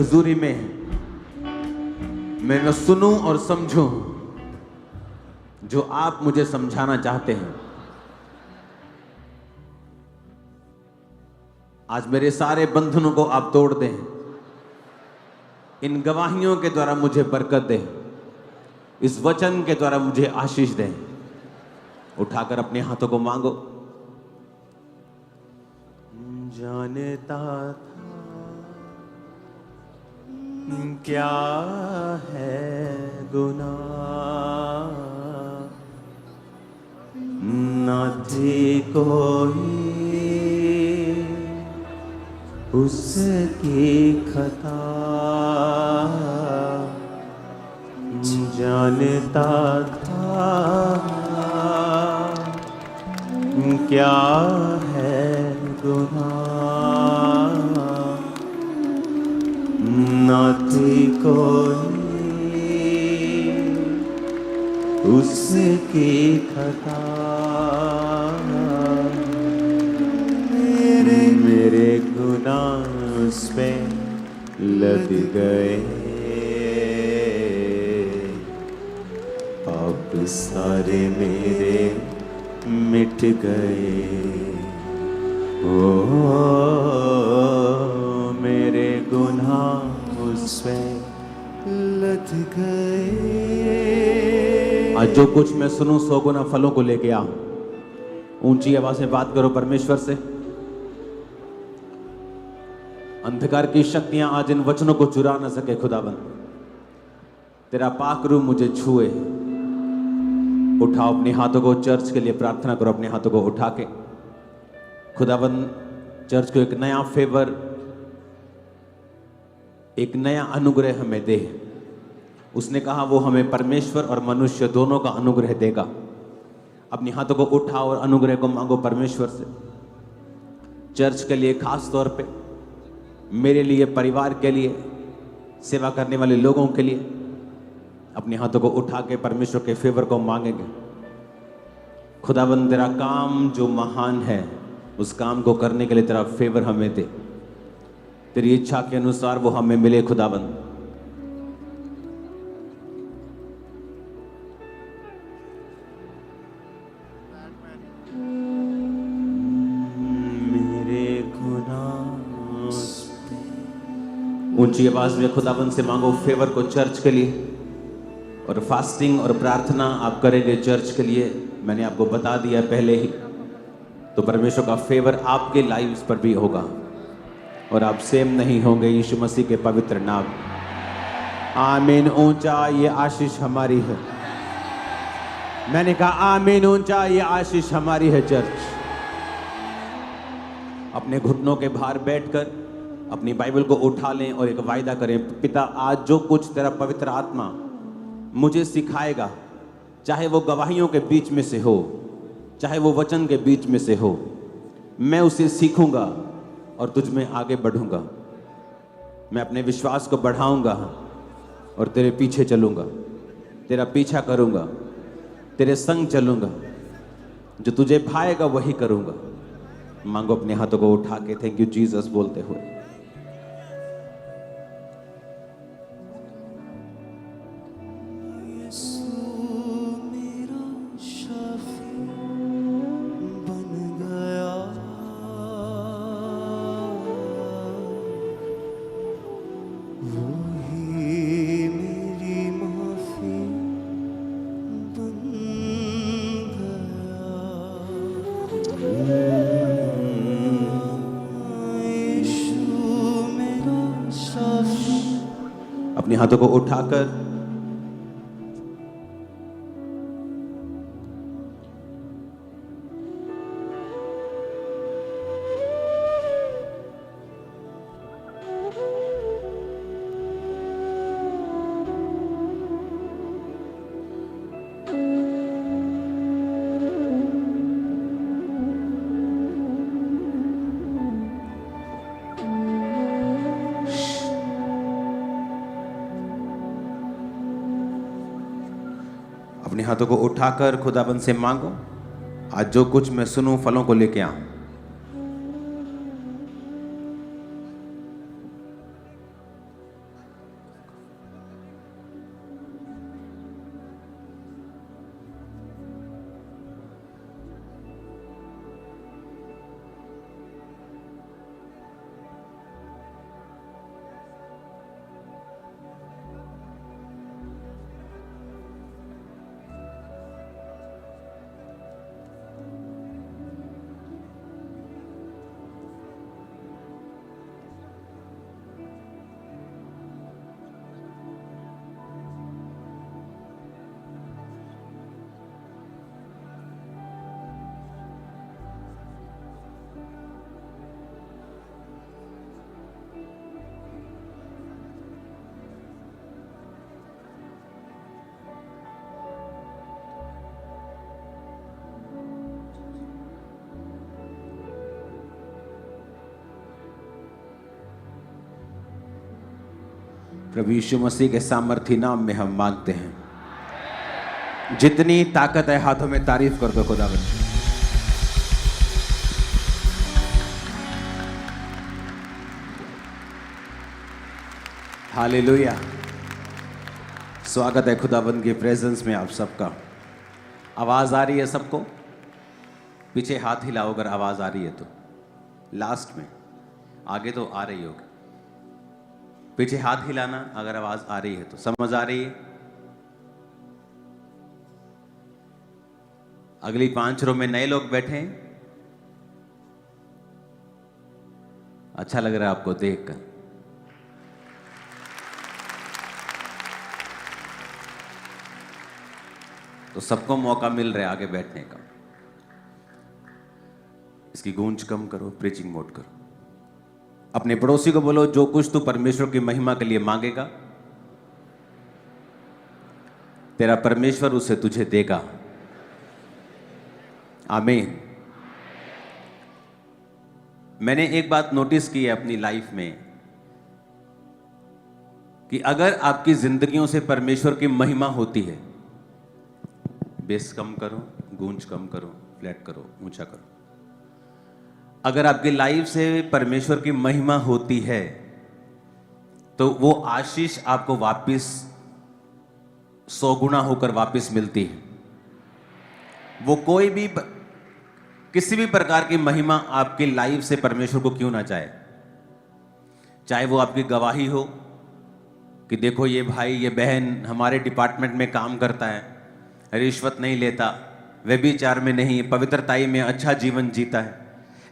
हुजूरी में मैं सुनूं और समझूं जो आप मुझे समझाना चाहते हैं। आज मेरे सारे बंधनों को आप तोड़ दें, इन गवाहियों के द्वारा मुझे बरकत दें, इस वचन के द्वारा मुझे आशीष दें। उठाकर अपने हाथों को मांगो। जानता था क्या है गुनाह, न थी कोई उसकी खता। जानता था क्या है गुनाह, न थी कोई उसकी खता। मेरे गुनाह उस पे लद गए, अब सारे मेरे मिट गए। ओ मेरे गुनाह उस पे लद गए। आज जो कुछ मैं सुनूं 100 गुना फलों को लेके आ। ऊंची आवाज में बात करो परमेश्वर से। अंधकार की शक्तियां आज इन वचनों को चुरा न सके। खुदाबंद तेरा पाक रूह मुझे छुए। उठाओ अपने हाथों को, चर्च के लिए प्रार्थना करो। अपने हाथों को उठा के खुदाबंद चर्च को एक नया फेवर, एक नया अनुग्रह हमें दे। उसने कहा वो हमें परमेश्वर और मनुष्य दोनों का अनुग्रह देगा। अपने हाथों को उठाओ और अनुग्रह को मांगो परमेश्वर से। चर्च के लिए, खास तौर पे मेरे लिए, परिवार के लिए, सेवा करने वाले लोगों के लिए अपने हाथों को उठा के परमेश्वर के फेवर को मांगेंगे। खुदाबंद तेरा काम जो महान है, उस काम को करने के लिए तेरा फेवर हमें दे। तेरी इच्छा के अनुसार वो हमें मिले। खुदाबंद ऊंची आवाज में खुदाबंद से मांगो फेवर को चर्च के लिए। और फास्टिंग और प्रार्थना आप करेंगे चर्च के लिए, मैंने आपको बता दिया पहले ही। तो परमेश्वर का फेवर आपके लाइव्स पर भी होगा और आप सेम नहीं होंगे। यीशु मसीह के पवित्र नाम, आमीन। ऊंचा ये आशीष हमारी है। मैंने कहा आमीन ऊंचा ये आशीष हमारी है। चर्च अपने घुटनों के भार बैठकर अपनी बाइबल को उठा लें और एक वायदा करें। पिता, आज जो कुछ तेरा पवित्र आत्मा मुझे सिखाएगा, चाहे वो गवाहियों के बीच में से हो, चाहे वो वचन के बीच में से हो, मैं उसे सीखूंगा और तुझ में आगे बढ़ूंगा। मैं अपने विश्वास को बढ़ाऊंगा और तेरे पीछे चलूंगा, तेरा पीछा करूंगा, तेरे संग चलूंगा। जो तुझे भाएगा वही करूंगा। मांगो अपने हाथों को उठा के थैंक यू जीसस बोलते हुए। अपने हाथों को उठाकर अपने हाथों को उठाकर खुदाबंद से मांगो, आज जो कुछ मैं सुनूं फलों को लेके आऊं। प्रभु यीशु मसीह के सामर्थी नाम में हम मांगते हैं। जितनी ताकत है हाथों में तारीफ कर दो खुदावंद। हालेलुया। स्वागत है खुदावंद की प्रेजेंस में आप सबका। आवाज आ रही है सबको? पीछे हाथ हिलाओ अगर आवाज आ रही है तो। लास्ट में, आगे तो आ रही होगी। पीछे हाथ हिलाना अगर आवाज आ रही है तो। समझ आ रही है? अगली 5 रो में नए लोग बैठे हैं। अच्छा लग रहा है आपको देखकर। तो सबको मौका मिल रहा है आगे बैठने का। इसकी गूंज कम करो, प्रीचिंग मोड करो। अपने पड़ोसी को बोलो, जो कुछ तू परमेश्वर की महिमा के लिए मांगेगा तेरा परमेश्वर उसे तुझे देगा। आमीन। मैंने एक बात नोटिस की है अपनी लाइफ में कि अगर आपकी जिंदगियों से परमेश्वर की महिमा होती है, बेस कम करो, गूंज कम करो, फ्लैट करो, ऊंचा करो। अगर आपकी लाइफ से परमेश्वर की महिमा होती है तो वो आशीष आपको वापस 100 गुना होकर वापस मिलती है। वो कोई भी किसी भी प्रकार की महिमा आपकी लाइफ से परमेश्वर को क्यों ना चाहे, चाहे वो आपकी गवाही हो कि देखो ये भाई ये बहन हमारे डिपार्टमेंट में काम करता है, रिश्वत नहीं लेता, व्यभिचार में नहीं, पवित्रताई में अच्छा जीवन जीता है।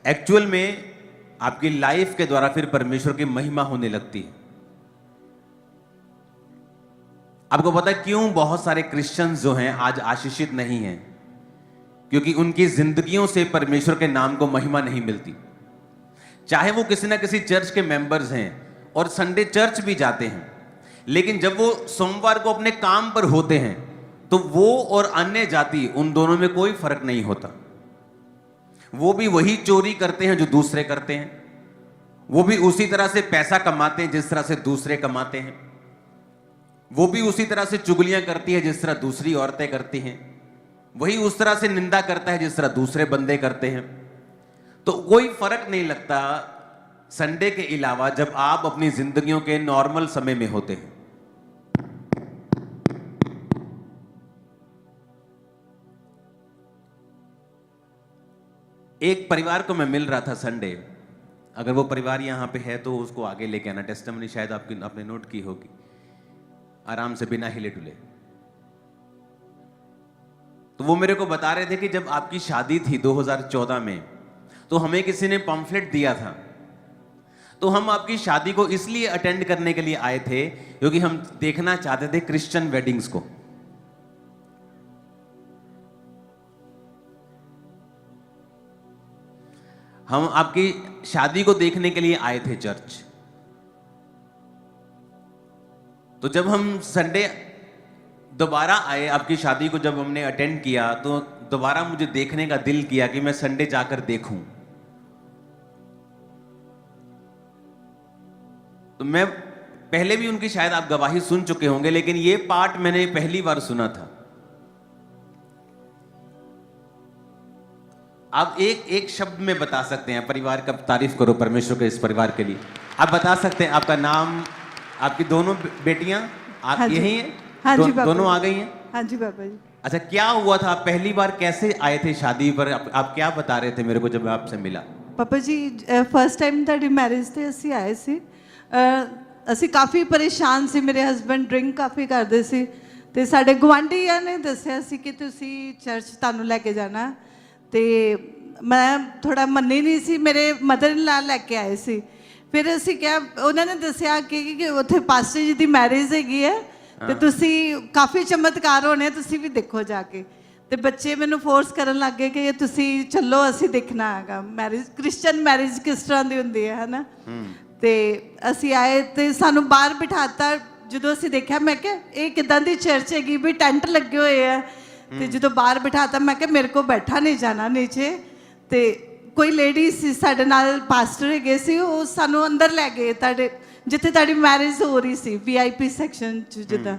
एक्चुअल में आपकी लाइफ के द्वारा फिर परमेश्वर की महिमा होने लगती है। आपको पता है क्यों बहुत सारे क्रिश्चियंस जो हैं आज आशीषित नहीं हैं? क्योंकि उनकी जिंदगियों से परमेश्वर के नाम को महिमा नहीं मिलती। चाहे वो किसी ना किसी चर्च के मेंबर्स हैं और संडे चर्च भी जाते हैं, लेकिन जब वो सोमवार को अपने काम पर होते हैं तो वो और अन्य जाति, उन दोनों में कोई फर्क नहीं होता। वो भी वही चोरी करते हैं जो दूसरे करते हैं, वो भी उसी तरह से पैसा कमाते हैं जिस तरह से दूसरे कमाते हैं, वो भी उसी तरह से चुगलियां करती है जिस तरह दूसरी औरतें करती हैं, वही उस तरह से निंदा करता है जिस तरह दूसरे बंदे करते हैं। तो कोई फर्क नहीं लगता संडे के अलावा जब आप अपनी जिंदगियों के नॉर्मल समय में होते हैं। एक परिवार को मैं मिल रहा था संडे, अगर वो परिवार यहां पे है तो उसको आगे लेके आना। टेस्टिमनी शायद आपने नोट की होगी, आराम से बिना हिले डुले। तो वो मेरे को बता रहे थे कि जब आपकी शादी थी 2014 में, तो हमें किसी ने पम्फलेट दिया था। तो हम आपकी शादी को इसलिए अटेंड करने के लिए आए थे क्योंकि हम देखना चाहते थे क्रिश्चियन वेडिंग्स को। हम आपकी शादी को देखने के लिए आए थे चर्च। तो जब हम संडे दोबारा आए, आपकी शादी को जब हमने अटेंड किया, तो दोबारा मुझे देखने का दिल किया कि मैं संडे जाकर देखूं। तो मैं पहले भी उनकी शायद आप गवाही सुन चुके होंगे, लेकिन ये पार्ट मैंने पहली बार सुना था। आप एक शब्द में बता सकते हैं, परिवार का तारीफ करो परमेश्वर के इस परिवार के लिए। आप बता सकते हैं आपका नाम, आपकी दोनों बेटियां आप हाँ यही हैं? हाँ जी पापा दोनों जी। आ गई हैं? हाँ जी पापा जी। अच्छा, क्या हुआ था पहली बार, कैसे आए थे शादी पर? आप क्या बता रहे थे मेरे को जब मैं आपसे मिला? पापा जी फर्स्ट टाइम ਤੁਹਾਡੀ ਮੈਰਿਜ ਤੇ ਅਸੀਂ ਆਏ ਸੀ। ਅਸੀਂ ਕਾਫੀ ਪਰੇਸ਼ਾਨ ਸੀ। ਮੇਰੇ ਹਸਬੰਡ ਡਰਿੰਕ ਕਾਫੀ ਕਰਦੇ ਸੀ ਤੇ ਸਾਡੇ ਗਵਾਂਢੀਆਂ ਨੇ ਦੱਸਿਆ ਸੀ ਕਿ ਤੁਸੀਂ ਚਰਚ ਤੁਹਾਨੂੰ ਲੈ ਕੇ ਜਾਣਾ, ਤੇ ਮੈਂ ਥੋੜਾ ਮੰਨੀ ਨਹੀਂ ਸੀ। ਮੇਰੇ ਮਦਰ ਇਨ ਲਾ ਲੈ ਕੇ ਆਏ ਸੀ। ਫਿਰ ਅਸੀਂ ਕਿਹਾ, ਉਹਨਾਂ ਨੇ ਦੱਸਿਆ ਕਿ ਉੱਥੇ ਪਾਸਟਰ ਜੀ ਦੀ ਮੈਰਿਜ ਹੈਗੀ ਹੈ ਤੇ ਤੁਸੀਂ ਕਾਫੀ ਚਮਤਕਾਰ ਹੋਣੇ, ਤੁਸੀਂ ਵੀ ਦੇਖੋ ਜਾ ਕੇ। ਤੇ ਬੱਚੇ ਮੈਨੂੰ ਫੋਰਸ ਕਰਨ ਲੱਗ ਗਏ ਕਿ ਤੁਸੀਂ ਚੱਲੋ, ਅਸੀਂ ਦੇਖਣਾ ਹੈਗਾ ਮੈਰਿਜ, ਕ੍ਰਿਸਚੀਅਨ ਮੈਰਿਜ ਕਿਸ ਤਰ੍ਹਾਂ ਦੀ ਹੁੰਦੀ ਹੈ ਨਾ। ਤੇ ਅਸੀਂ ਆਏ ਤੇ ਸਾਨੂੰ ਬਾਹਰ ਬਿਠਾਤਾ। ਜਦੋਂ ਅਸੀਂ ਦੇਖਿਆ ਮੈਂ ਕਿਹਾ ਇਹ ਕਿੱਦਾਂ ਦੀ ਚਰਚ ਹੈਗੀ ਵੀ ਟੈਂਟ ਲੱਗੇ ਹੋਏ ਆ। ਤੇ ਜਦੋਂ ਬਾਹਰ ਬਿਠਾਤਾ ਮੈਂ ਕਿਹਾ ਮੇਰੇ ਕੋ ਬੈਠਾ ਨਹੀਂ ਜਾਣਾ ਨੀਚੇ। ਤੇ ਕੋਈ ਲੇਡੀ ਸੀ ਸਾਡੇ ਨਾਲ, ਪਾਸਟਰ ਹੈਗੇ ਸੀ, ਉਹ ਸਾਨੂੰ ਅੰਦਰ ਲੈ ਗਏ। ਤੁਹਾਡੇ ਜਿੱਥੇ ਤੁਹਾਡੀ ਮੈਰਿਜ ਹੋ ਰਹੀ ਸੀ VIP ਸੈਕਸ਼ਨ 'ਚ ਜਿੱਦਾਂ,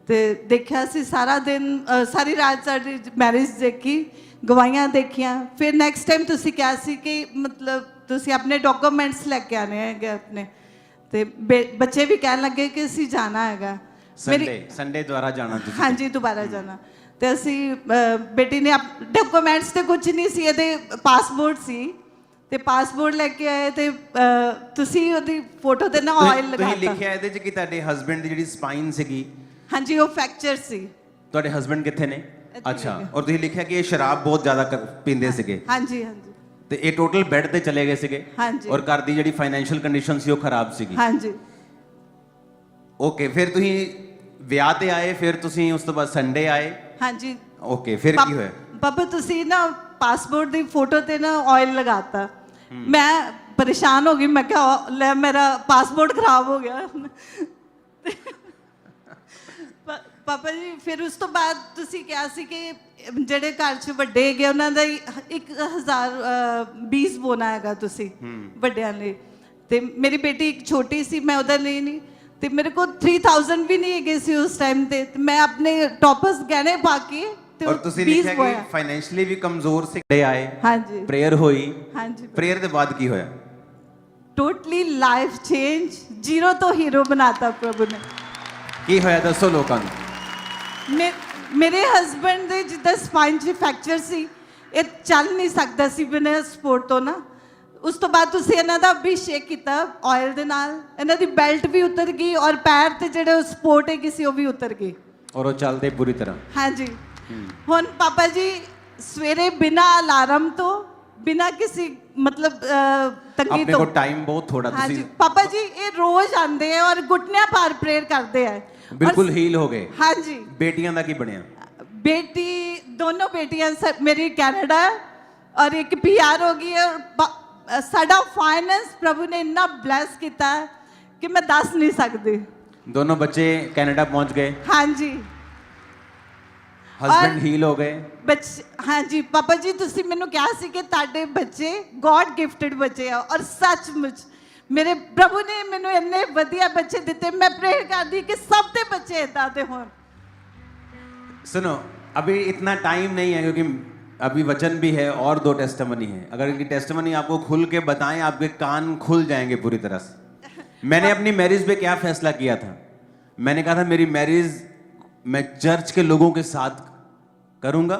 ਤੇ ਦੇਖਿਆ ਸੀ ਸਾਰਾ ਦਿਨ, ਸਾਰੀ ਰਾਤ ਸਾਡੀ ਮੈਰਿਜ ਦੇਖੀ, ਗਵਾਹੀਆਂ ਦੇਖੀਆਂ। ਫਿਰ ਨੈਕਸਟ ਟਾਈਮ ਤੁਸੀਂ ਕਿਹਾ ਸੀ ਕਿ ਮਤਲਬ ਤੁਸੀਂ ਆਪਣੇ ਡਾਕੂਮੈਂਟਸ ਲੈ ਕੇ ਆਣੇ ਹੈਗੇ ਆਪਣੇ, ਤੇ ਬੱਚੇ ਵੀ ਕਹਿਣ ਲੱਗੇ ਕਿ ਅਸੀਂ ਜਾਣਾ ਹੈਗਾ ਸੰਡੇ ਦੁਆਰਾ ਜਾਣਾ ਤੁਸੀਂ। ਹਾਂਜੀ, ਦੁਬਾਰਾ ਜਾਣਾ। ਤੇ ਅਸੀਂ ਬੇਟੀ ਨੇ ਡਾਕੂਮੈਂਟਸ ਤੇ ਕੁਝ ਨਹੀਂ ਸੀ, ਇਹਦੇ ਪਾਸਪੋਰਟ ਸੀ, ਤੇ ਪਾਸਪੋਰਟ ਲੈ ਕੇ ਆਏ, ਤੇ ਤੁਸੀਂ ਉਹਦੀ ਫੋਟੋ ਤੇ ਨਾ ਆਇਲ ਲਗਾਤਾ। ਤੁਸੀਂ ਲਿਖਿਆ ਇਹਦੇ 'ਚ ਕਿ ਤੁਹਾਡੇ ਹਸਬੰਡ ਦੀ ਜਿਹੜੀ ਸਪਾਈਨ ਸੀਗੀ, ਹਾਂਜੀ, ਉਹ ਫ੍ਰੈਕਚਰ ਸੀ। ਤੁਹਾਡੇ ਹਸਬੰਡ ਕਿੱਥੇ ਨੇ? ਅੱਛਾ, ਔਰ ਤੁਸੀਂ ਲਿਖਿਆ ਕਿ ਇਹ ਸ਼ਰਾਬ ਬਹੁਤ ਜ਼ਿਆਦਾ ਪੀਂਦੇ ਸੀਗੇ। ਹਾਂਜੀ ਹਾਂਜੀ। ਤੇ ਇਹ ਟੋਟਲ ਬੈੱਡ ਤੇ ਚਲੇ ਗਏ ਸੀਗੇ। ਹਾਂਜੀ। ਔਰ ਘਰ ਦੀ ਜਿਹੜੀ ਫਾਈਨੈਂਸ਼ੀਅਲ ਕੰਡੀਸ਼ਨ ਸੀ ਉਹ ਖਰਾਬ ਸੀਗੀ। ਹਾਂਜੀ। ਓਕੇ, ਫਿਰ ਤੁਸੀਂ ਵਿਆਹ ਤੇ ਆਏ, ਫਿਰ ਤੁਸੀਂ ਉਸ ਤੋਂ ਬਾਅਦ ਸੰਡੇ ਆਏ। ਹਾਂਜੀ। ਓਕੇ, ਫਿਰ ਕੀ ਹੋਇਆ? ਪਾਪਾ ਤੁਸੀਂ ਨਾ ਪਾਸਪੋਰਟ ਦੀ ਫੋਟੋ ਤੇ ਨਾ ਆਇਲ ਲਗਾਤਾ। ਮੈਂ ਪਰੇਸ਼ਾਨ ਹੋ ਗਈ, ਮੈਂ ਕਿਹਾ ਲੈ ਮੇਰਾ ਪਾਸਪੋਰਟ ਖਰਾਬ ਹੋ ਗਿਆ। ਪਾਪਾ ਜੀ ਫਿਰ ਉਸ ਤੋਂ ਬਾਅਦ ਤੁਸੀਂ ਕਿਹਾ ਸੀ ਕਿ ਜਿਹੜੇ ਘਰ 'ਚ ਵੱਡੇ ਹੈਗੇ ਉਹਨਾਂ ਦਾ 1020 ਬੋਨਾ ਹੈਗਾ ਤੁਸੀਂ ਵੱਡਿਆਂ ਲਈ, ਤੇ ਮੇਰੀ ਬੇਟੀ ਇੱਕ ਛੋਟੀ ਸੀ, ਮੈਂ ਉਹਦੇ ਲਈ ਨਹੀਂ, ਤੇ ਮੇਰੇ ਕੋਲ 3000 ਵੀ ਨਹੀਂ ਹੈਗੇ ਸੀ ਉਸ ਟਾਈਮ ਤੇ ਮੈਂ ਆਪਣੇ ਟੌਪਸ ਗਹਿਣੇ ਪਾ ਕੇ ਤੇ ਔਰ ਤੁਸੀਂ ਲਿਖਿਆ ਕਿ ਫਾਈਨੈਂਸ਼ੀਅਲੀ ਵੀ ਕਮਜ਼ੋਰ ਸੀ ਆਏ। ਹਾਂਜੀ। ਪ੍ਰੇਅਰ ਹੋਈ। ਹਾਂਜੀ। ਪ੍ਰੇਅਰ ਦੇ ਬਾਅਦ ਕੀ ਹੋਇਆ? ਟੋਟਲੀ ਲਾਈਫ ਚੇਂਜ, ਜ਼ੀਰੋ ਤੋਂ ਹੀਰੋ ਬਣਾਤਾ ਪ੍ਰਭੂ ਨੇ। ਕੀ ਹੋਇਆ ਦੱਸੋ ਲੋਕਾਂ ਨੂੰ। ਮੇਰੇ ਹਸਬੰਡ ਦੇ ਜਿੱਦਾਂ ਸਪਾਈਨ 'ਚ ਫ੍ਰੈਕਚਰ ਸੀ, ਇਹ ਚੱਲ ਨਹੀਂ ਸਕਦਾ ਸੀ ਬਿਨਾਂ ਸਪੋਰਟ ਤੋਂ ਨਾ। ਉਸ ਤੋਂ ਬਾਅਦ ਤੁਸੀਂ ਇਹਨਾਂ ਦਾ ਅਭਿਸ਼ੇਕ ਕੀਤਾ ਆਇਲ ਦੇ ਨਾਲ, ਇਹਨਾਂ ਦੀ ਬੈਲਟ ਵੀ ਉਤਰ ਗਈ ਔਰ ਪੈਰ ਤੇ ਜਿਹੜੇ ਸਪੋਰਟ ਹੈਗੀ ਸੀ ਉਹ ਵੀ ਉਤਰ ਗਈ, ਔਰ ਉਹ ਚੱਲਦੇ ਪੂਰੀ ਤਰ੍ਹਾਂ। ਹਾਂਜੀ। ਹੁਣ ਪਾਪਾ ਜੀ ਸਵੇਰੇ ਬਿਨਾਂ ਅਲਾਰਮ ਤੋਂ, ਬਿਨਾਂ ਕਿਸੇ ਮਤਲਬ ਤੰਗੀ ਆਪਣੇ ਤੋਂ, ਕੋਲ ਟਾਈਮ ਬਹੁਤ ਥੋੜਾ, ਹਾਂਜੀ ਤੁਸੀਂ ਪਾਪਾ ਜੀ ਇਹ ਰੋਜ਼ ਆਉਂਦੇ ਆ ਔਰ ਘੁਟਨਿਆਂ ਭਾਰ ਪ੍ਰੇਅਰ ਕਰਦੇ ਆ, ਬਿਲਕੁਲ ਹੀਲ ਹੋ ਗਏ। ਹਾਂਜੀ। ਬੇਟੀਆਂ ਦਾ ਕੀ ਬਣਿਆ? बेटी, दोनों बेटियां मेरी कनाडा और एक PR हो गई है। और साडा फाइनेंस प्रभु ने इतना ब्लेस किया है कि मैं दस नहीं सकती। दोनों बच्चे कनाडा पहुंच गए। हाँ जी। हस्बैंड हील हो गए। बच्चे, हाँ जी पापा जी तुसी मैनू कहा सी कि ताडे बच्चे गॉड गिफ्टेड बच्चे आ, और सचमुच मेरे प्रभु ने मैनू इन्ने वधिया बच्चे दिते। मैं प्रेयर करदी कि सब दे बच्चे इदां दे होण। सुनो, अभी इतना टाइम नहीं है क्योंकि अभी वचन भी है और 2 टेस्टिमनी है। अगर इनकी टेस्टिमनी आपको खुल के बताएं, आपके कान खुल जाएंगे पूरी तरह से। मैंने अपनी मैरिज पे क्या फैसला किया था? मैंने कहा था मेरी मैरिज मैं चर्च के लोगों के साथ करूंगा,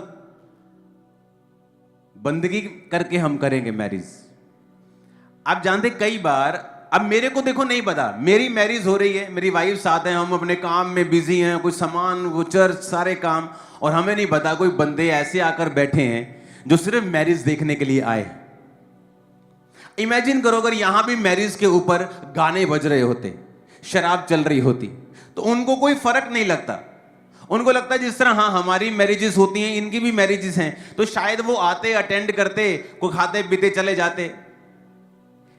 बंदगी करके हम करेंगे मैरिज। आप जानते कई बार, अब मेरे को देखो नहीं पता, मेरी मैरिज हो रही है, मेरी वाइफ साथ है, हम अपने काम में बिजी हैं, कुछ सामान, वो चर्च, सारे काम, और हमें नहीं पता कोई बंदे ऐसे आकर बैठे हैं जो सिर्फ मैरिज देखने के लिए आए। इमेजिन करो अगर यहां भी मैरिज के ऊपर गाने बज रहे होते, शराब चल रही होती, तो उनको कोई फर्क नहीं लगता। उनको लगता है जिस तरह हाँ हमारी मैरिजेस होती हैं, इनकी भी मैरिजेस हैं, तो शायद वो आते, अटेंड करते, कोई खाते पीते चले जाते।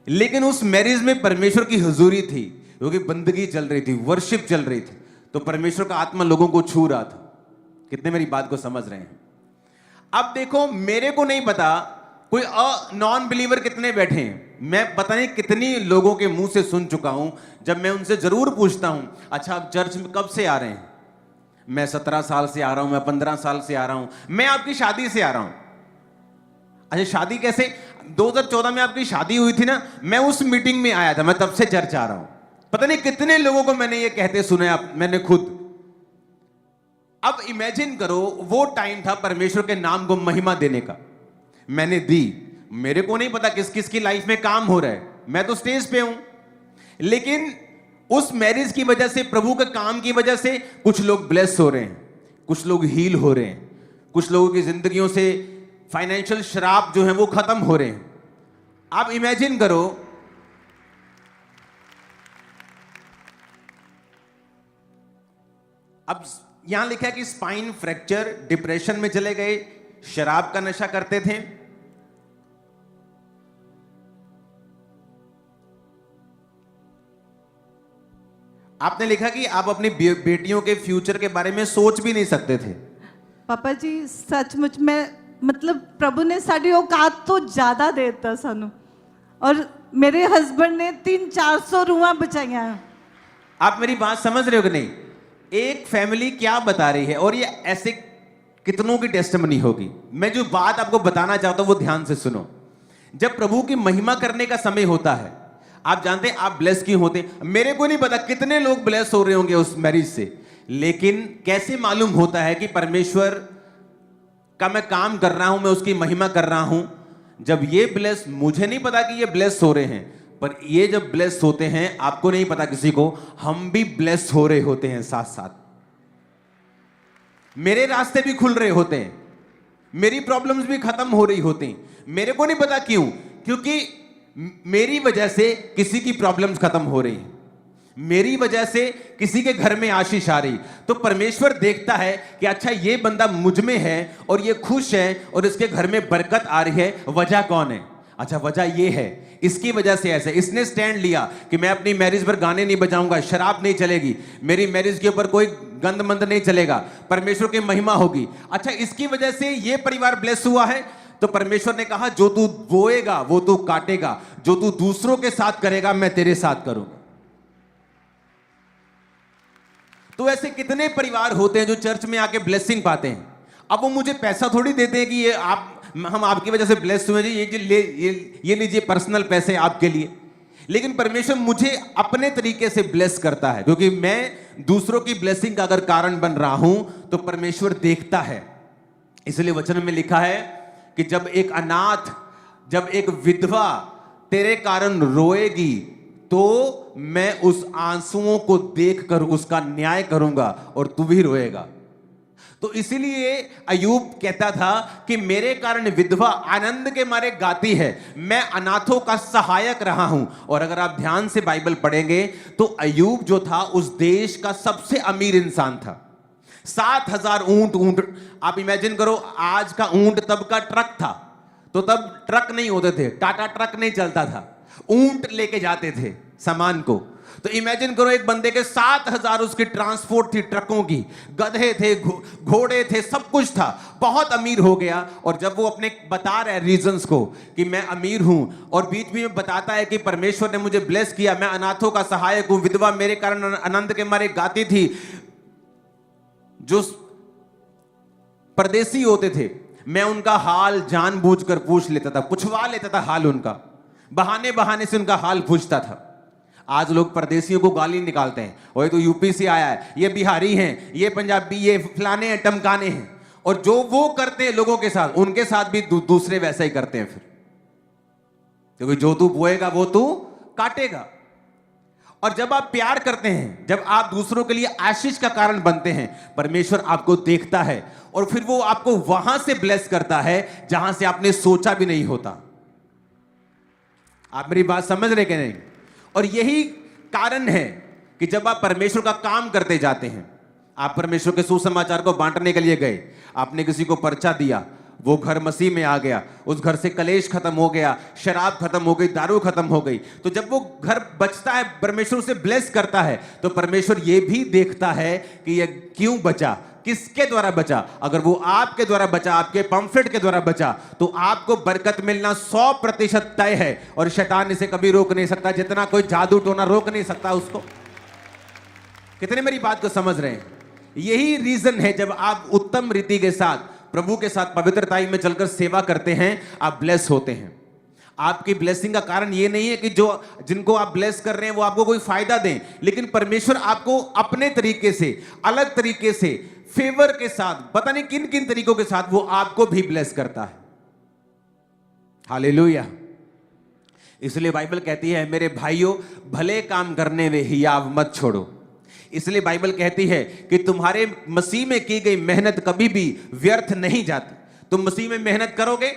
लेकिन उस मैरिज में परमेश्वर की हुजूरी थी, क्योंकि बंदगी चल रही थी, वर्शिप चल रही थी, तो परमेश्वर का आत्मा लोगों को छू रहा था। कितने मेरी बात को समझ रहे हैं? अब देखो, मेरे को नहीं पता कोई नॉन बिलीवर कितने बैठे हैं। मैं पता नहीं कितनी लोगों के मुंह से सुन चुका हूं, जब मैं उनसे जरूर पूछता हूं अच्छा आप चर्च में कब से आ रहे हैं? मैं 17 साल से आ रहा हूं, मैं 15 साल से आ रहा हूं, मैं आपकी शादी से आ रहा हूं। अच्छा शादी कैसे? 2014 में आपकी शादी हुई थी ना, मैं उस मीटिंग में आया था, मैं तब से चर्च आ रहा हूं। पता नहीं कितने लोगों को मैंने ये कहते सुने, मैंने खुद। अब इमेजिन करो, वो टाइम था परमेश्वर के नाम को महिमा देने का, मैंने दी। मेरे को नहीं पता किस किस की लाइफ में काम हो रहा है, मैं तो स्टेज पे हूं। लेकिन उस मैरिज की वजह से, प्रभु के काम की वजह से कुछ लोग ब्लेस हो रहे हैं, कुछ लोग हील हो रहे हैं, कुछ लोगों की जिंदगियों से फाइनेंशियल शराब जो है वो खत्म हो रहे हैं। आप इमेजिन करो, अब यहां लिखा है कि स्पाइन फ्रैक्चर, डिप्रेशन में चले गए, शराब का नशा करते थे। आपने लिखा कि आप अपनी बेटियों के फ्यूचर के बारे में सोच भी नहीं सकते थे। पापा जी सचमुच में मतलब प्रभु ने साड़ी औकात तो ज्यादा देता सानू, और मेरे हस्बैंड ने 300-400 रूहां बचाइयां। आप मेरी बात समझ रहे हो कि नहीं? एक फैमिली क्या बता रही है, और ये ऐसे कितनों की टेस्टिमनी होगी। मैं जो बात आपको बताना चाहता हूं वो ध्यान से सुनो। जब प्रभु की महिमा करने का समय होता है, आप जानते हैं आप ब्लेस क्यों होते हैं। मेरे को नहीं पता कितने लोग ब्लेस हो रहे होंगे उस मैरिज से, लेकिन कैसे मालूम होता है कि परमेश्वर का मैं काम कर रहा हूं, मैं उसकी महिमा कर रहा हूं। जब ये ब्लेस, मुझे नहीं पता कि ये ब्लेस हो रहे हैं, पर ये जब ब्लेस होते हैं, आपको नहीं पता किसी को, हम भी ब्लेस हो रहे होते हैं साथ साथ। मेरे रास्ते भी खुल रहे होते हैं, मेरी प्रॉब्लम्स भी खत्म हो रही होती हैं। मेरे को नहीं पता क्यों, क्योंकि मेरी वजह से किसी की प्रॉब्लम्स खत्म हो रही हैं, मेरी वजह से किसी के घर में आशीष आ रही। तो परमेश्वर देखता है कि अच्छा ये बंदा मुझ में है और ये खुश है और इसके घर में बरकत आ रही है। वजह कौन है? अच्छा, वजह ये है, इसकी वजह से ऐसे इसने स्टैंड लिया कि मैं अपनी मैरिज पर गाने नहीं बजाऊंगा, शराब नहीं चलेगी, मेरी मैरिज के ऊपर कोई गंद मंद नहीं चलेगा, परमेश्वर की महिमा होगी। अच्छा, इसकी वजह से ये परिवार ब्लेस हुआ है। तो परमेश्वर ने कहा जो तू बोएगा वो तू काटेगा, जो तू दूसरों के साथ करेगा मैं तेरे साथ करूंगा। तो ऐसे कितने परिवार होते हैं जो चर्च में आके ब्लेसिंग पाते हैं। अब वो मुझे पैसा थोड़ी देते हैं कि ये हम आपकी वजह से ब्लेस हुए जी, ये लीजिए पर्सनल पैसे आपके लिए। लेकिन परमेश्वर मुझे अपने तरीके से ब्लेस करता है, क्योंकि मैं दूसरों की ब्लेसिंग का अगर कारण बन रहा हूं तो परमेश्वर देखता है। इसलिए वचन में लिखा है कि जब एक अनाथ, जब एक विधवा तेरे कारण रोएगी तो मैं उस आंसुओं को देखकर उसका न्याय करूंगा और तू भी रोएगा। तो इसीलिए अयूब कहता था कि मेरे कारण विधवा आनंद के मारे गाती है, मैं अनाथों का सहायक रहा हूं। और अगर आप ध्यान से बाइबल पढ़ेंगे तो अयूब जो था उस देश का सबसे अमीर इंसान था। 7,000 ऊंट। आप इमेजिन करो, आज का ऊंट तब का ट्रक था, तो तब ट्रक नहीं होते थे, टाटा ट्रक नहीं चलता था, ऊंट लेके जाते थे सामान को। तो इमेजिन करो एक बंदे के 7,000 उसकी ट्रांसपोर्ट थी, ट्रकों की, गधे थे, घोड़े थे, सब कुछ था, बहुत अमीर हो गया। और जब वो अपने बता रहा है रीजंस को कि मैं अमीर हूं, और बीच में बताता है कि परमेश्वर ने मुझे ब्लेस किया, मैं अनाथों का सहायक हूं, विधवा मेरे कारण आनंद के मारे गाती थी। जो परदेसी होते थे मैं उनका हाल जानबूझकर पूछ लेता था, पूछवा लेता था हाल उनका, बहाने बहाने से उनका हाल पूछता था। आज लोग परदेसियों को गाली निकालते हैं, और ये तो यूपी से आया है, ये बिहारी हैं, ये पंजाबी, ये फलाने हैं, टमकाने हैं। और जो वो करते हैं लोगों के साथ, उनके साथ भी दूसरे वैसा ही करते हैं फिर, क्योंकि जो तू बोएगा वो तू काटेगा। और जब आप प्यार करते हैं, जब आप दूसरों के लिए आशीष का कारण बनते हैं, परमेश्वर आपको देखता है और फिर वो आपको वहां से ब्लेस करता है जहां से आपने सोचा भी नहीं होता। आप मेरी बात समझ रहे कि नहीं? और यही कारण है कि जब आप परमेश्वर का काम करते जाते हैं, आप परमेश्वर के सुसमाचार को बांटने के लिए गए, आपने किसी को पर्चा दिया, वो घर मसीह में आ गया, उस घर से कलेश खत्म हो गया, शराब खत्म हो गई, दारू खत्म हो गई। तो जब वो घर बचता है, परमेश्वर उसे ब्लेस करता है, तो परमेश्वर ये भी देखता है कि ये क्यों बचा, किसके द्वारा बचा। अगर वो आपके द्वारा बचा, आपके पंफलेट के द्वारा बचा, तो आपको बरकत मिलना 100% तय है, और शैतान इसे कभी रोक नहीं सकता, जितना कोई जादू टोना रोक नहीं सकता उसको। कितने मेरी बात को समझ रहे हैं? यही रीजन है, जब आप उत्तम रीति के साथ, प्रभु के साथ पवित्रताई में चलकर सेवा करते हैं, आप ब्लेस होते हैं। आपकी ब्लेसिंग का कारण ये नहीं है कि जो जिनको आप ब्लेस कर रहे हैं वो आपको कोई फायदा दें, लेकिन परमेश्वर आपको अपने तरीके से, अलग तरीके से, फेवर के साथ, पता नहीं किन किन तरीकों के साथ वो आपको भी ब्लेस करता है। हालेलुया। इसलिए बाइबल कहती है, मेरे भाइयों भले काम करने में हियाव मत छोड़ो। इसलिए बाइबल कहती है कि तुम्हारे मसीह में की गई मेहनत कभी भी व्यर्थ नहीं जाती। तुम मसीह में मेहनत करोगे,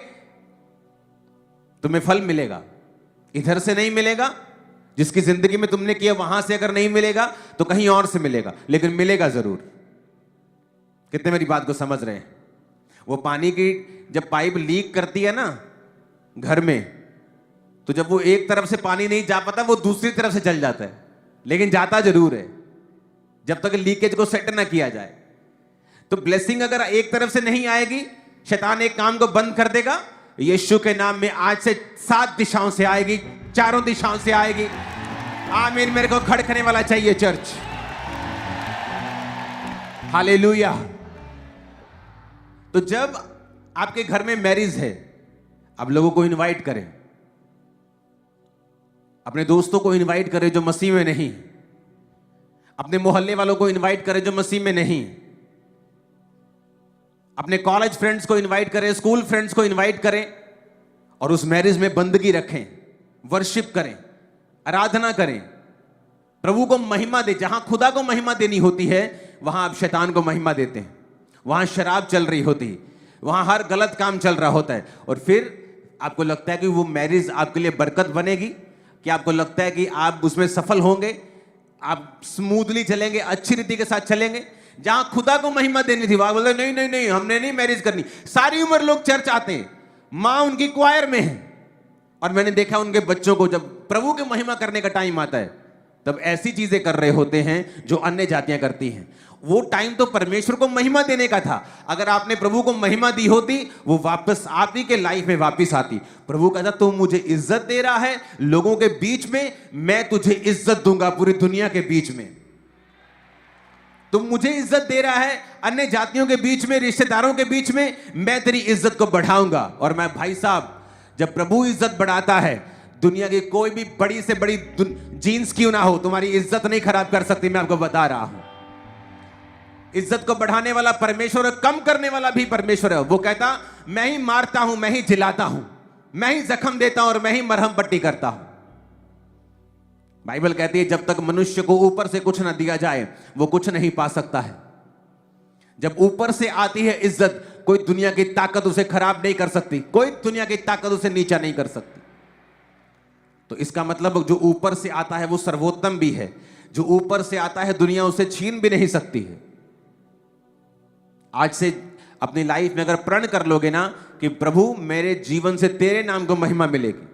तुम्हें फल मिलेगा, इधर से नहीं मिलेगा। जिसकी जिंदगी में तुमने किया वहां से अगर नहीं मिलेगा तो कहीं और से मिलेगा, लेकिन मिलेगा जरूर। कितने मेरी बात को समझ रहे हैं? वो पानी की जब पाइप लीक करती है ना घर में, तो जब वो एक तरफ से पानी नहीं जा पाता, वो दूसरी तरफ से चल जाता है, लेकिन जाता जरूर है जब तक लीकेज को सेट ना किया जाए। तो ब्लेसिंग अगर एक तरफ से नहीं आएगी, शैतान एक काम को बंद कर देगा, यीशु के नाम में आज से 7 दिशाओं से आएगी, चारों दिशाओं से आएगी। आमीन। मेरे को खड़कने वाला चाहिए चर्च। हालेलुया। तो जब आपके घर में मैरिज है, आप लोगों को इनवाइट करें, अपने दोस्तों को इनवाइट करें जो मसीह में नहीं, अपने मोहल्ले वालों को इनवाइट करें जो मसीह में नहीं, अपने कॉलेज फ्रेंड्स को इनवाइट करें, स्कूल फ्रेंड्स को इनवाइट करें, और उस मैरिज में बंदगी रखें, वर्शिप करें, आराधना करें, प्रभु को महिमा दे। जहां खुदा को महिमा देनी होती है वहां आप शैतान को महिमा देते हैं। वहां शराब चल रही होती है, वहां हर गलत काम चल रहा होता है, और फिर आपको लगता है कि वो मैरिज आपके लिए बरकत बनेगी, कि आपको लगता है कि आप उसमें सफल होंगे, आप स्मूथली चलेंगे, अच्छी रीति के साथ चलेंगे। जहां खुदा को महिमा देनी थी वहां बोलते नहीं नहीं नहीं, हमने नहीं मैरिज करनी। सारी उम्र लोग चर्च आते हैं, मां उनकी क्वायर में है, और मैंने देखा उनके बच्चों को जब प्रभु की महिमा करने का टाइम आता है तब ऐसी चीजें कर रहे होते हैं जो अन्य जातियां करती हैं। वो टाइम तो परमेश्वर को महिमा देने का था। अगर आपने प्रभु को महिमा दी होती, वो वापस आप ही के लाइफ में वापस आती। प्रभु कहता तू मुझे इज्जत दे रहा है लोगों के बीच में, मैं तुझे इज्जत दूंगा पूरी दुनिया के बीच में। तुम मुझे इज्जत दे रहा है अन्य जातियों के बीच में, रिश्तेदारों के बीच में, मैं तेरी इज्जत को बढ़ाऊंगा। और मैं भाई साहब, जब प्रभु इज्जत बढ़ाता है, दुनिया की कोई भी बड़ी से बड़ी जीन्स क्यों ना हो, तुम्हारी इज्जत नहीं खराब कर सकती। मैं आपको बता रहा हूं, इज्जत को बढ़ाने वाला परमेश्वर है, कम करने वाला भी परमेश्वर है। वो कहता मैं ही मारता हूं, मैं ही जिलाता हूं, मैं ही जख्म देता हूं और मैं ही मरहम पट्टी करता हूं। बाइबल कहती है जब तक मनुष्य को ऊपर से कुछ ना दिया जाए वो कुछ नहीं पा सकता है। जब ऊपर से आती है इज्जत, कोई दुनिया की ताकत उसे खराब नहीं कर सकती, कोई दुनिया की ताकत उसे नीचा नहीं कर सकती। तो इसका मतलब जो ऊपर से आता है वो सर्वोत्तम भी है, जो ऊपर से आता है दुनिया उसे छीन भी नहीं सकती है। आज से अपनी लाइफ में अगर प्रण कर लोगे ना कि प्रभु मेरे जीवन से तेरे नाम को महिमा मिलेगी,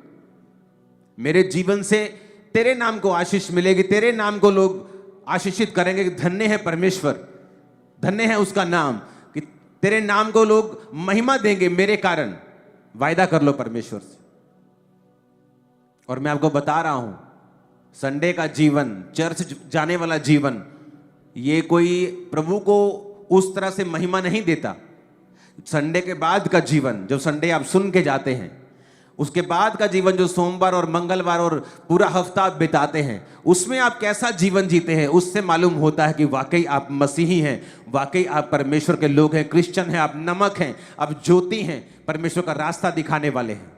मेरे जीवन से तेरे नाम को आशीष मिलेगी, तेरे नाम को लोग आशीषित करेंगे, धन्य है परमेश्वर, धन्य है उसका नाम, कि तेरे नाम को लोग महिमा देंगे मेरे कारण। वायदा कर लो परमेश्वर से। और मैं आपको बता रहा हूं, संडे का जीवन, चर्च जाने वाला जीवन, ये कोई प्रभु को उस तरह से महिमा नहीं देता। संडे के बाद का जीवन, जो संडे आप सुन के जाते हैं, उसके बाद का जीवन जो सोमवार और मंगलवार और पूरा हफ्ता आप बिताते हैं, उसमें आप कैसा जीवन जीते हैं, उससे मालूम होता है कि वाकई आप मसीही हैं, वाकई आप परमेश्वर के लोग हैं, क्रिश्चियन हैं, आप नमक हैं, आप ज्योति हैं, परमेश्वर का रास्ता दिखाने वाले हैं।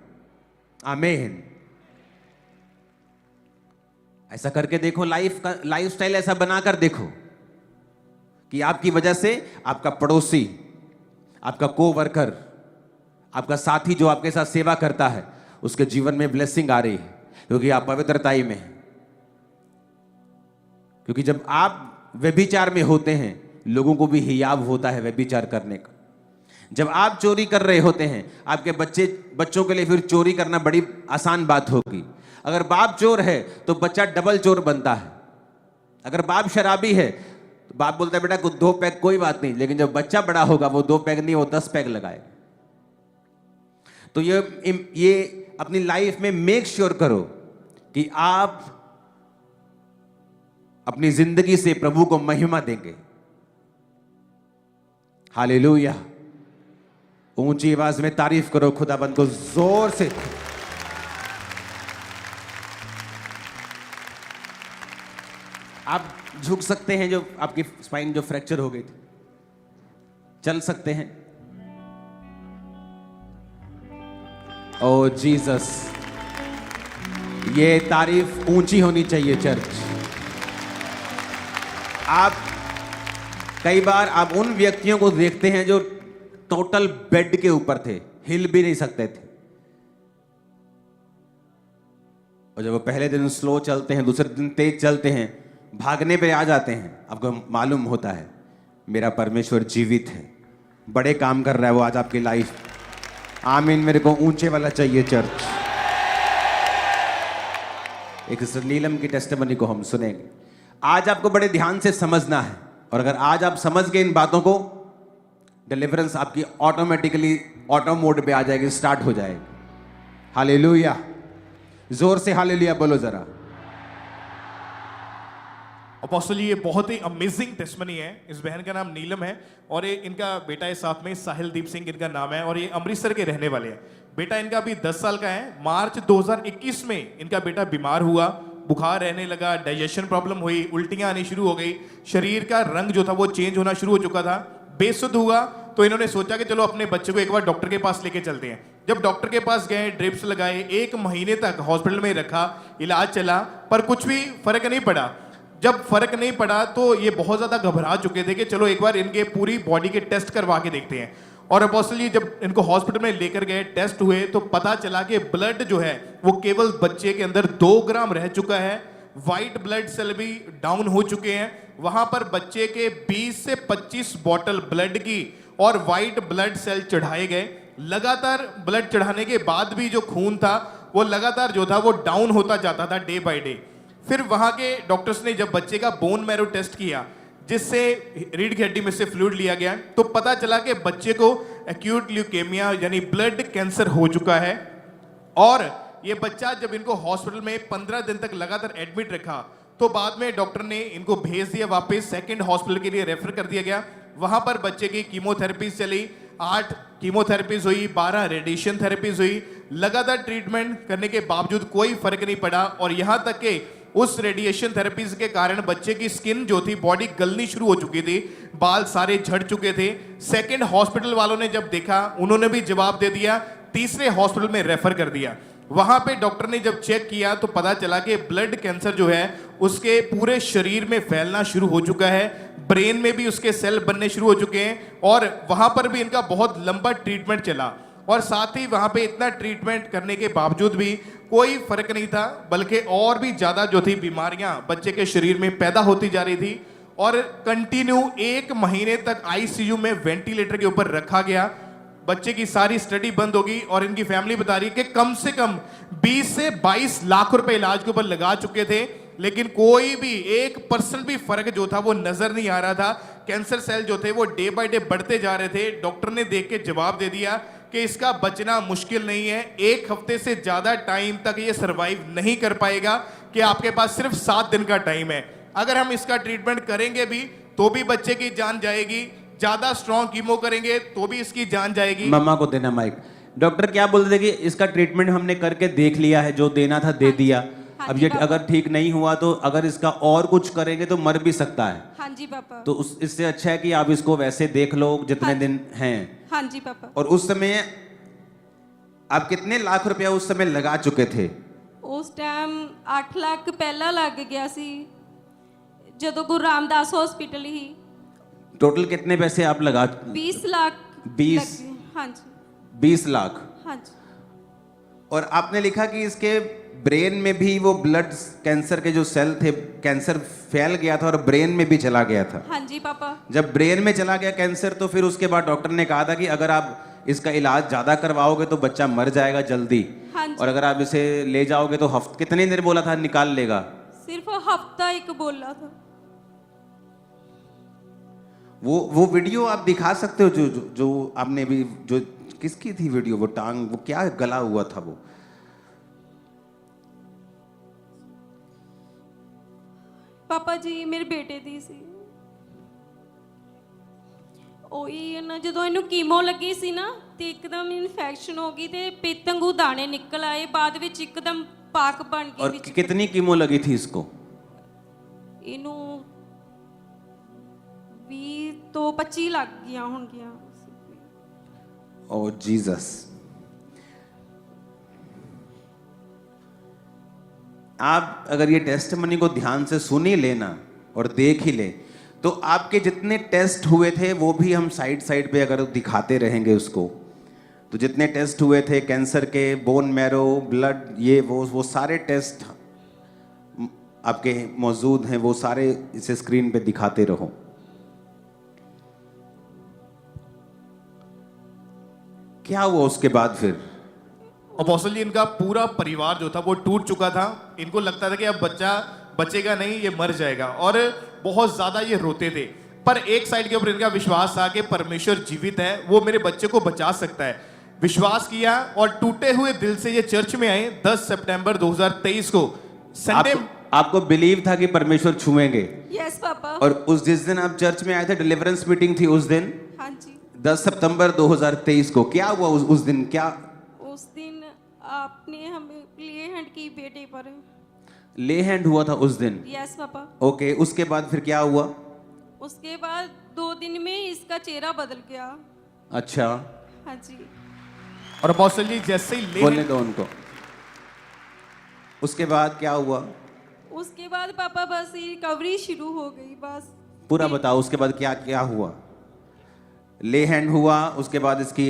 आमीन। ऐसा करके देखो, लाइफ स्टाइल ऐसा बनाकर देखो कि आपकी वजह से आपका पड़ोसी, आपका कोवर्कर, आपका साथी जो आपके साथ सेवा करता है, उसके जीवन में ब्लेसिंग आ रही है, क्योंकि आप पवित्रताई में हैं। क्योंकि जब आप व्यभिचार में होते हैं, लोगों को भी हियाव होता है व्यभिचार करने का। जब आप चोरी कर रहे होते हैं, आपके बच्चों के लिए फिर चोरी करना बड़ी आसान बात होगी। अगर बाप चोर है तो बच्चा डबल चोर बनता है। अगर बाप शराबी है तो बाप बोलता है बेटा को 2 पैग कोई बात नहीं, लेकिन जब बच्चा बड़ा होगा वो 2 पैग नहीं, वो 10 पैग लगाएगा। तो ये अपनी लाइफ में मेक श्योर करो कि आप अपनी जिंदगी से प्रभु को महिमा देंगे। हालेलुया। ऊंची आवाज में तारीफ करो खुदाबंद को जोर से। आप झुक सकते हैं, जो आपकी स्पाइन जो फ्रैक्चर हो गई थी, चल सकते हैं। ओ जीसस, ये तारीफ ऊंची होनी चाहिए चर्च। आप कई बार आप उन व्यक्तियों को देखते हैं जो टोटल बेड के ऊपर थे, हिल भी नहीं सकते थे, और जब वो पहले दिन स्लो चलते हैं, दूसरे दिन तेज चलते हैं, भागने पे आ जाते हैं, आपको मालूम होता है मेरा परमेश्वर जीवित है, बड़े काम कर रहा है वो आज आपकी लाइफ। आमीन। मेरे को ऊंचे वाला चाहिए चर्च। एक नीलम की टेस्टिमनी को हम सुनेंगे। आज आपको बड़े ध्यान से समझना है, और अगर आज आप समझ गए इन बातों को, डिलीवरेंस आपकी ऑटोमेटिकली ऑटो मोड पे आ जाएगी, स्टार्ट हो जाएगी। हालेलुया, जोर से हालेलुया बोलो जरा। अपोस्टल ये बहुत ही अमेजिंग टेस्टमनी है। इस बहन का नाम नीलम है और ये इनका बेटा है साथ में, साहिलदीप सिंह इनका नाम है, और ये अमृतसर के रहने वाले हैं। बेटा इनका अभी 10 साल का है। मार्च 2021 में इनका बेटा बीमार हुआ, बुखार रहने लगा, डाइजेशन प्रॉब्लम हुई, उल्टियां आनी शुरू हो गई, शरीर का रंग जो था वो चेंज होना शुरू हो चुका था, बेसुध हुआ। तो इन्होंने सोचा कि चलो अपने बच्चे को एक बार डॉक्टर के पास लेके चलते हैं। जब डॉक्टर के पास गए, ड्रिप्स लगाए, 1 महीने तक हॉस्पिटल में रखा, इलाज चला, पर कुछ भी फर्क नहीं पड़ा। जब फर्क नहीं पड़ा तो ये बहुत ज्यादा घबरा चुके थे कि चलो एक बार इनके पूरी बॉडी के टेस्ट करवा के देखते हैं। और अपोस्टल जी जब इनको हॉस्पिटल में लेकर गए, टेस्ट हुए, तो पता चला कि ब्लड जो है वो केवल बच्चे के अंदर 2 ग्राम रह चुका है। वाइट ब्लड सेल भी डाउन हो चुके हैं। वहां पर बच्चे के 20 से 25 बॉटल ब्लड की और वाइट ब्लड सेल चढ़ाए गए। लगातार ब्लड चढ़ाने के बाद भी जो खून था वो लगातार जो था वो डाउन होता जाता था डे बाय डे। फिर वहां के डॉक्टर्स ने जब बच्चे का बोन मैरो टेस्ट किया, जिससे रीढ़ की हड्डी में से फ्लूइड लिया गया, तो पता चला कि बच्चे को एक्यूट ल्यूकेमिया यानी ब्लड कैंसर हो चुका है। और ये बच्चा जब इनको हॉस्पिटल में 15 दिन तक लगातार एडमिट रखा, तो बाद में डॉक्टर ने इनको भेज दिया वापस, सेकंड हॉस्पिटल के लिए रेफर कर दिया गया। वहां पर बच्चे की कीमोथेरेपीज चली, 8 कीमोथेरेपीज हुई, 12 रेडिएशन थेरेपीज हुई। लगातार ट्रीटमेंट करने के बावजूद कोई फर्क नहीं पड़ा। और यहां तक कि उस रेडिएशन थेरेपीज के कारण बच्चे की स्किन जो थी, बॉडी गलनी शुरू हो चुकी थी, बाल सारे झड़ चुके थे। सेकंड हॉस्पिटल वालों ने जब देखा, उन्होंने भी जवाब दे दिया, तीसरे हॉस्पिटल में रेफर कर दिया। वहां पे डॉक्टर ने जब चेक किया तो पता चला कि ब्लड कैंसर जो है उसके पूरे शरीर में फैलना शुरू हो चुका है, ब्रेन में भी उसके सेल बनने शुरू हो चुके हैं। और वहां पर भी इनका बहुत लंबा ट्रीटमेंट चला, और साथ ही वहां पे इतना ट्रीटमेंट करने के बावजूद भी कोई फर्क नहीं था, बल्कि और भी ज्यादा जो थी बीमारियां बच्चे के शरीर में पैदा होती जा रही थी। और कंटिन्यू 1 महीने तक आईसीयू में वेंटिलेटर के ऊपर रखा गया। बच्चे की सारी स्टडी बंद होगी और इनकी फैमिली बता रही है कि कम से कम 20 से 22 लाख रुपए इलाज के ऊपर लगा चुके थे, लेकिन कोई भी 1% भी फर्क जो था वो नजर नहीं आ रहा था। कैंसर सेल जो थे वो डे बाय डे बढ़ते जा रहे थे। डॉक्टर ने देख के जवाब दे दिया कि इसका बचना मुश्किल नहीं है, 1 हफ्ते से ज्यादा टाइम तक ये सरवाइव नहीं कर पाएगा, कि आपके पास सिर्फ 7 दिन का टाइम है। अगर हम इसका ट्रीटमेंट करेंगे भी तो भी बच्चे की जान जाएगी, ज्यादा स्ट्रॉन्ग कीमो करेंगे तो भी इसकी जान जाएगी। मम्मा को देना माइक। डॉक्टर क्या बोलते थे कि इसका ट्रीटमेंट हमने करके देख लिया है, जो देना था दे दिया, अब ये अगर ठीक नहीं हुआ तो अगर इसका और कुछ करेंगे तो मर भी सकता है। हाँ जी पापा। तो इससे अच्छा है कि आप इसको वैसे देख लो जितने दिन हैं। हाँ जी पापा। और उस समय आप कितने लाख रुपया उस समय लगा चुके थे? उस टाइम 8 लाख पहला लग गया सी, ਜਦੋਂ गुरु रामदास हॉस्पिटल ही। टोटल कितने पैसे आप लगा? 20 लाख। 20? लग गए। हाँ जी। 20 लाख। हाँ जी। और आपने लिखा कि इसके ब्रेन में भी वो ब्लड कैंसर के जो सेल थे, कैंसर फैल गया था और ब्रेन में भी चला गया था। हाँ जी पापा। जब ब्रेन में चला गया कैंसर तो फिर उसके बाद डॉक्टर ने कहा था कि अगर आप इसका इलाज ज्यादा करवाओगे तो बच्चा मर जाएगा जल्दी। हाँ जी। और अगर आप इसे ले जाओगे तो कितने दिन बोला था निकाल लेगा? सिर्फ हफ्ता एक बोला था। वो वीडियो आप दिखा सकते हो जो आपने भी, जो किसकी थी वीडियो? वो टांग, वो क्या गला हुआ था वो? पापा जी मेरे बेटे ਦੀ ਸੀ। ਉਹੀ ਨਾ ਜਦੋਂ ਇਹਨੂੰ ਕੀਮੋ ਲੱਗੀ ਸੀ ਨਾ ਤੇ ਇੱਕਦਮ ਇਨਫੈਕਸ਼ਨ ਹੋ ਗਈ ਤੇ ਪਿੱਤ ਵਾਂਗੂ ਦਾਣੇ ਨਿਕਲ ਆਏ, ਬਾਅਦ ਵਿੱਚ ਇੱਕਦਮ ਪਾਕ ਬਣ ਗਈ और ਵਿੱਚ। कितनी कीमो लगी थी इसको? ਇਹਨੂੰ 20 ਤੋਂ 25 ਲੱਗ ਗਈਆਂ ਹੋਣਗੀਆਂ। ओह जीसस। आप अगर ये टेस्टमनी को ध्यान से सुन ही लेना और देख ही ले तो आपके जितने टेस्ट हुए थे वो भी हम साइड पे अगर दिखाते रहेंगे उसको, तो जितने टेस्ट हुए थे कैंसर के, बोन मैरो, ब्लड, ये वो सारे टेस्ट आपके मौजूद हैं, वो सारे इसे स्क्रीन पे दिखाते रहो। क्या हुआ उसके बाद फिर? अपोस्टल जी इनका पूरा परिवार जो था वो टूट चुका था। इनको लगता था कि अब बच्चा बचेगा नहीं, ये मर जाएगा, और बहुत ज्यादा ये रोते थे। पर एक साइड के ऊपर इनका विश्वास था कि परमेश्वर जीवित है, वो मेरे बच्चे को बचा सकता है। विश्वास किया और टूटे हुए दिल से ये चर्च में आए 10 सितंबर 2023 को संडे। आपको बिलीव था कि परमेश्वर छुएंगे, यस पापा। और जिस दिन आप चर्च में आए थे, डिलीवरेंस मीटिंग थी उस दिन, हाँ जी। 10 सितंबर 2023 को। क्या हुआ उस दिन? क्या उस दिन आपने हमें ले हैंड की बेटे पर। ले हैंड हुआ था उस दिन? Yes papa. ओके, उसके बाद फिर क्या हुआ? उसके बाद 2 दिन में इसका चेहरा बदल गया। अच्छा, हाँ जी। और अपोस्टल जी जैसे ही बोलने दो उनको। उसके बाद क्या हुआ? उसके बाद पापा बस रिकवरी शुरू हो गई बस। पूरा बताओ, उसके बाद क्या क्या हुआ? ले हैंड हुआ, उसके बाद इसकी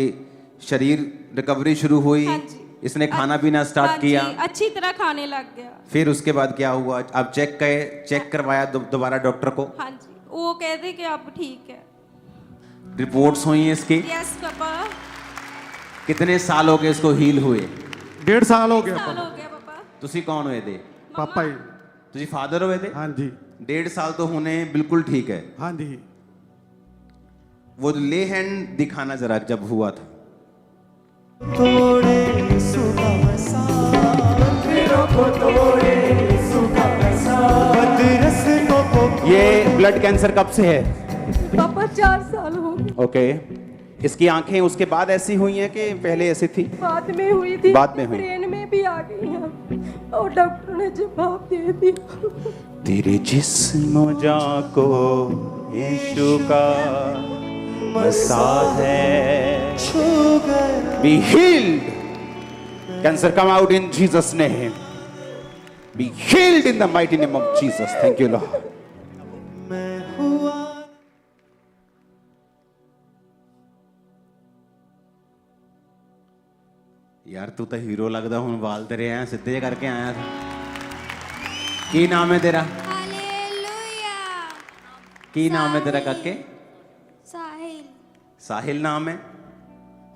शरीर रिकवरी शुरू हुई, हाँ जी। इसने खाना पीना स्टार्ट हाँ किया, जी, अच्छी तरह खाने लग गया। फिर उसके बाद क्या हुआ? आप चेक करवाया दोबारा डॉक्टर को? हाँ जी, वो कहते कि अब ठीक है। रिपोर्ट्स हुई इसकी? Yes papa. कितने साल हो गए इसको हील हुए? 1.5 साल हो गया साल हो गया पापा। ਤੁਸੀਂ ਕੌਣ ਹੋਏ थे? पापा ही। ਤੁਸੀਂ ਫਾਦਰ ਹੋਏ थे? हाँ जी, 1.5 साल तो होने बिल्कुल ठीक है। हाँ जी। वो ले हैंड दिखाना जरा, जब हुआ था। ये ब्लड कैंसर कब से है? पापा 4 साल हो गए। ओके, इसकी आंखें उसके बाद ऐसी हुई हैं कि पहले ऐसी थी? बाद में हुई थी। बाद में हुई। ब्रेन में भी आ गई हैं और डॉक्टर ने जवाब दे दिया। तेरे जिस्म जाको यीशु का मसाज है, be healed. Cancer come out in Jesus name, be healed in the mighty name of Jesus. Thank you Lord. यार तू तो हीरो लगदा, हुण वाल तेरे ऐ सिद्धे करके आया था। की नाम है तेरा? हालेलुया। की नाम है तेरा काके? साहिल। साहिल नाम है।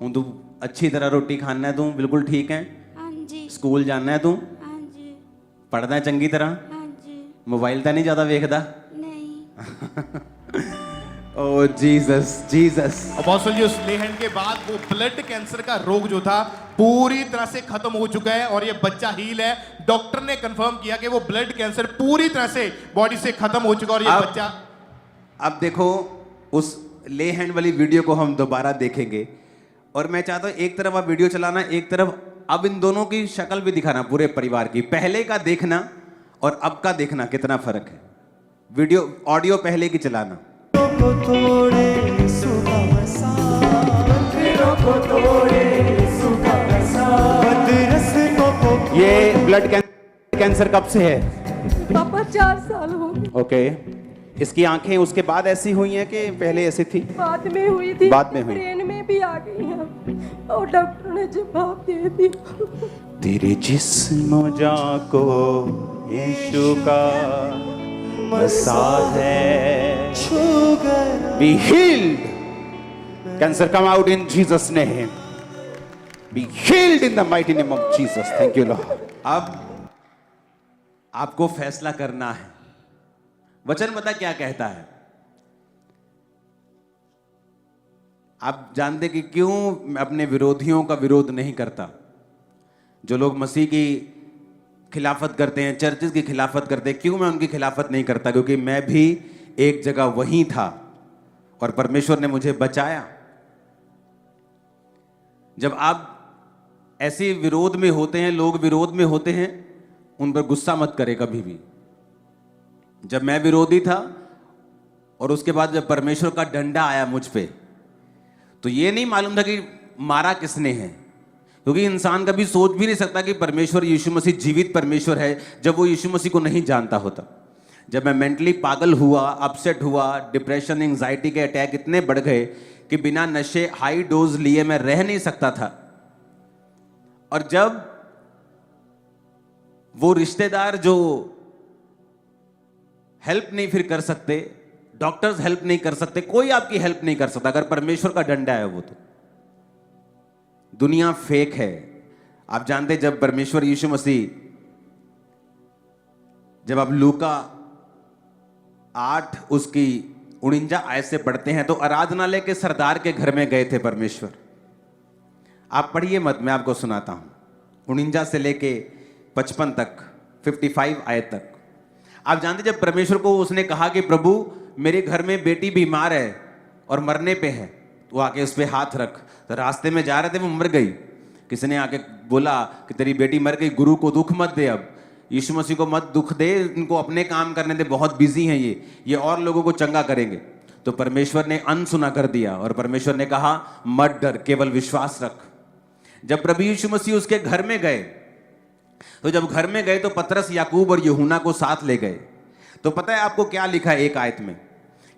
हूँ तू अच्छी तरह रोटी खाना है, तू बिल्कुल ठीक है? हाँ जी। स्कूल जाना है तू? हाँ जी। पढ़ना है चंगी तरह? हाँ जी। मोबाइल तो नहीं ज्यादा वेखदा? नहीं। ओ जीसस जीसस। अपोस्टल जी उस ले हैंड के बाद वो ब्लड कैंसर का रोग जो था पूरी तरह से खत्म हो चुका है और ये बच्चा हील है। डॉक्टर ने कंफर्म किया कि वो ब्लड कैंसर पूरी तरह से बॉडी से खत्म हो चुका और ये बच्चा। अब देखो, उस ले हैंड वाली वीडियो को हम दोबारा देखेंगे और मैं चाहता हूं एक तरफ आप वीडियो चलाना, एक तरफ अब इन दोनों की शक्ल भी दिखाना, पूरे परिवार की। पहले का देखना और अब का देखना कितना फर्क है। वीडियो ऑडियो पहले की चलाना। ये ब्लड कैंसर कब से है? पापा 4 साल हो गए। ओके, इसकी आंखें उसके बाद ऐसी हुई हैं कि पहले ऐसी थी? बाद में हुई थी। बाद में हुई। ब्रेन में भी आ गई हैं और डॉक्टर ने जवाब दे दिया। तेरे जिस्म जाको यीशु का मसाज है, be healed. Cancer come out in Jesus name, be healed in the mighty name of Jesus. Thank you Lord. अब आपको फैसला करना है। वचन पता क्या कहता है? आप जानते कि क्यों मैं अपने विरोधियों का विरोध नहीं करता? जो लोग मसीह की खिलाफत करते हैं, चर्चेस की खिलाफत करते हैं, क्यों मैं उनकी खिलाफत नहीं करता? क्योंकि मैं भी एक जगह वहीं था और परमेश्वर ने मुझे बचाया। जब आप ऐसे विरोध में होते हैं, लोग विरोध में होते हैं, उन पर गुस्सा मत करें कभी भी। जब मैं विरोधी था और उसके बाद जब परमेश्वर का डंडा आया मुझ पे, तो ये नहीं मालूम था कि मारा किसने है, क्योंकि इंसान कभी सोच भी नहीं सकता कि परमेश्वर यीशु मसीह जीवित परमेश्वर है जब वो यीशु मसीह को नहीं जानता होता। जब मैं मेंटली पागल हुआ, अपसेट हुआ, डिप्रेशन, एंजाइटी के अटैक इतने बढ़ गए कि बिना नशे हाई डोज लिए मैं रह नहीं सकता था। और जब वो रिश्तेदार जो हेल्प नहीं फिर कर सकते, डॉक्टर्स हेल्प नहीं कर सकते, कोई आपकी हेल्प नहीं कर सकता अगर परमेश्वर का डंडा है वो। तो दुनिया फेक है। आप जानते जब परमेश्वर यीशु मसीह, जब आप लूका 8 उसकी 49 आयत से पढ़ते हैं, तो आराधनालय के सरदार के घर में गए थे परमेश्वर। आप पढ़िए मत, मैं आपको सुनाता हूं। 49 से लेके 55 तक, 55 आयत तक। आप जानते जब परमेश्वर को उसने कहा कि प्रभु मेरे घर में बेटी बीमार है और मरने पे है, तो आके उस पर हाथ रख। तो रास्ते में जा रहे थे, वो मर गई। किसी ने आके बोला कि तेरी बेटी मर गई, गुरु को दुख मत दे, अब यीशु मसीह को मत दुख दे, इनको अपने काम करने दे, बहुत बिजी हैं ये और लोगों को चंगा करेंगे। तो परमेश्वर ने अनसुना कर दिया और परमेश्वर ने कहा मत डर, केवल विश्वास रख। जब प्रभु यीशु मसीह उसके घर में गए, तो जब घर में गए तो पतरस, याकूब और यूहन्ना को साथ ले गए। तो पता है आपको क्या लिखा है एक आयत में?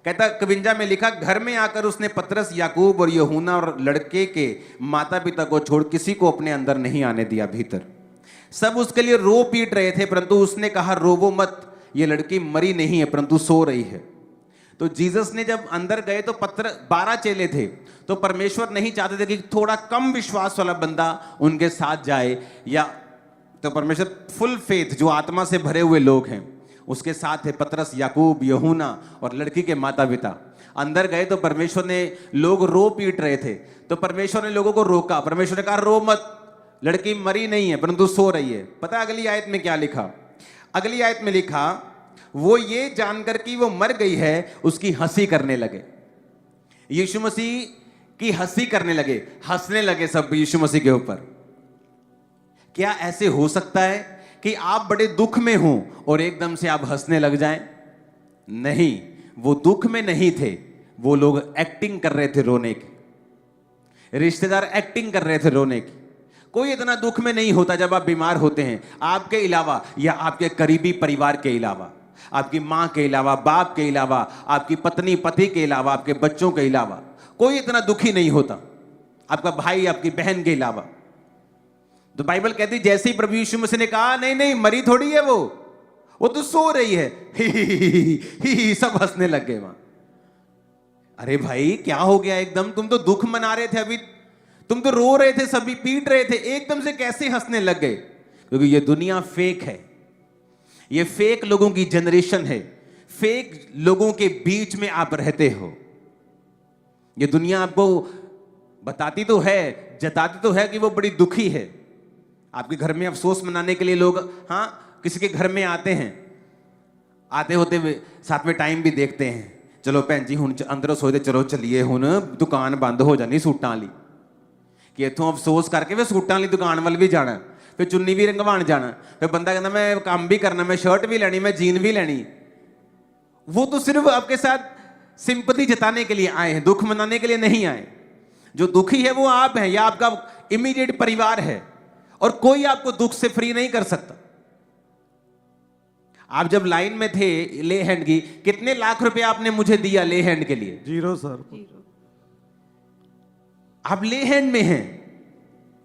कहता 51 में लिखा, घर में आकर उसने पतरस, याकूब और यूहन्ना और लड़के के माता पिता को छोड़ किसी को अपने अंदर नहीं आने दिया भीतर। सब उसके लिए रो पीट रहे थे, परंतु उसने कहा रोवो मत, ये लड़की मरी नहीं है परंतु सो रही है। तो जीसस ने जब अंदर गए तो 12 चेले थे, तो परमेश्वर नहीं चाहते थे कि थोड़ा कम विश्वास वाला बंदा उनके साथ जाए, या तो परमेश्वर फुल फेथ जो आत्मा से भरे हुए लोग हैं उसके साथ थे। पतरस, याकूब, यूहन्ना और लड़की के माता पिता अंदर गए तो परमेश्वर ने, लोग रो पीट रहे थे तो परमेश्वर ने लोगों को रोका। परमेश्वर ने कहा रो मत, लड़की मरी नहीं है परंतु सो रही है। पता है अगली आयत में क्या लिखा? अगली आयत में लिखा, वो ये जानकर कि वो मर गई है उसकी हंसी करने लगे। यीशु मसीह की हंसी करने लगे, हंसने लगे सब यीशु मसीह के ऊपर। क्या ऐसे हो सकता है कि आप बड़े दुख में हो और एकदम से आप हंसने लग जाएं? नहीं, वो दुख में नहीं थे, वो लोग एक्टिंग कर रहे थे रोने की। रिश्तेदार एक्टिंग कर रहे थे रोने की। कोई इतना दुख में नहीं होता जब आप बीमार होते हैं, आपके अलावा या आपके करीबी परिवार के अलावा, आपकी मां के अलावा, बाप के अलावा, आपकी पत्नी पति के अलावा, आपके बच्चों के अलावा कोई इतना दुखी नहीं होता, आपका भाई, आपकी बहन के अलावा। तो बाइबल कहती जैसे ही प्रभु यीशु मसीह ने कहा नहीं नहीं मरी थोड़ी है वो तो सो रही है, ही सब हंसने लग गए वहां। अरे भाई क्या हो गया एकदम? तुम तो दुख मना रहे थे, अभी तुम तो रो रहे थे, सभी पीट रहे थे, एकदम से कैसे हंसने लग गए? क्योंकि ये दुनिया फेक है, ये फेक लोगों की जनरेशन है, फेक लोगों के बीच में आप रहते हो। ये दुनिया आपको बताती तो है, जताती तो है कि वो बड़ी दुखी है। आपके घर में अफसोस मनाने के लिए लोग किसी के घर में आते हैं, आते होते हुए साथ में टाइम भी देखते हैं, चलो भैन जी हुण अंदरों सोचते चलो चलिए हुण दुकान बंद हो जानी सूटां वाली, कि इत्थों अफसोस करके फिर सूटां वाली दुकान वाल भी जाना, फिर चुन्नी भी रंगवाण जाना, फिर बंदा कहता मैं काम भी करना, मैं शर्ट भी लेनी, मैं जीन भी लेनी। वो तो सिर्फ आपके साथ सिंपैथी जताने के लिए आए हैं, दुख मनाने के लिए नहीं आए। जो दुखी है वो आप हैं या आपका इमीडिएट परिवार है, और कोई आपको दुख से फ्री नहीं कर सकता। आप जब लाइन में थे ले हैंड की, कितने लाख रुपए आपने मुझे दिया ले हैंड के लिए? 0 सर। आप ले हैंड में हैं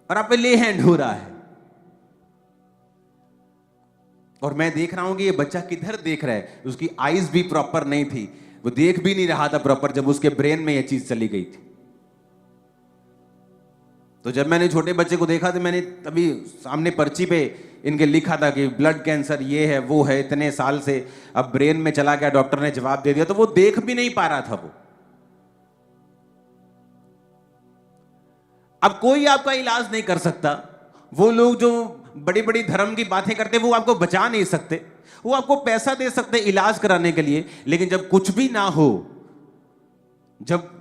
और आप पे ले हैंड हो रहा है, और मैं देख रहा हूं कि ये बच्चा किधर देख रहा है। उसकी आईज भी प्रॉपर नहीं थी, वो देख भी नहीं रहा था प्रॉपर जब उसके ब्रेन में ये चीज चली गई थी। तो जब मैंने छोटे बच्चे को देखा तो मैंने तभी सामने पर्ची पे इनके लिखा था कि ब्लड कैंसर ये है वो है, इतने साल से अब ब्रेन में चला गया, डॉक्टर ने जवाब दे दिया। तो वो देख भी नहीं पा रहा था वो। अब कोई आपका इलाज नहीं कर सकता। वो लोग जो बड़ी बड़ी धर्म की बातें करते वो आपको बचा नहीं सकते, वो आपको पैसा दे सकते इलाज कराने के लिए, लेकिन जब कुछ भी ना हो, जब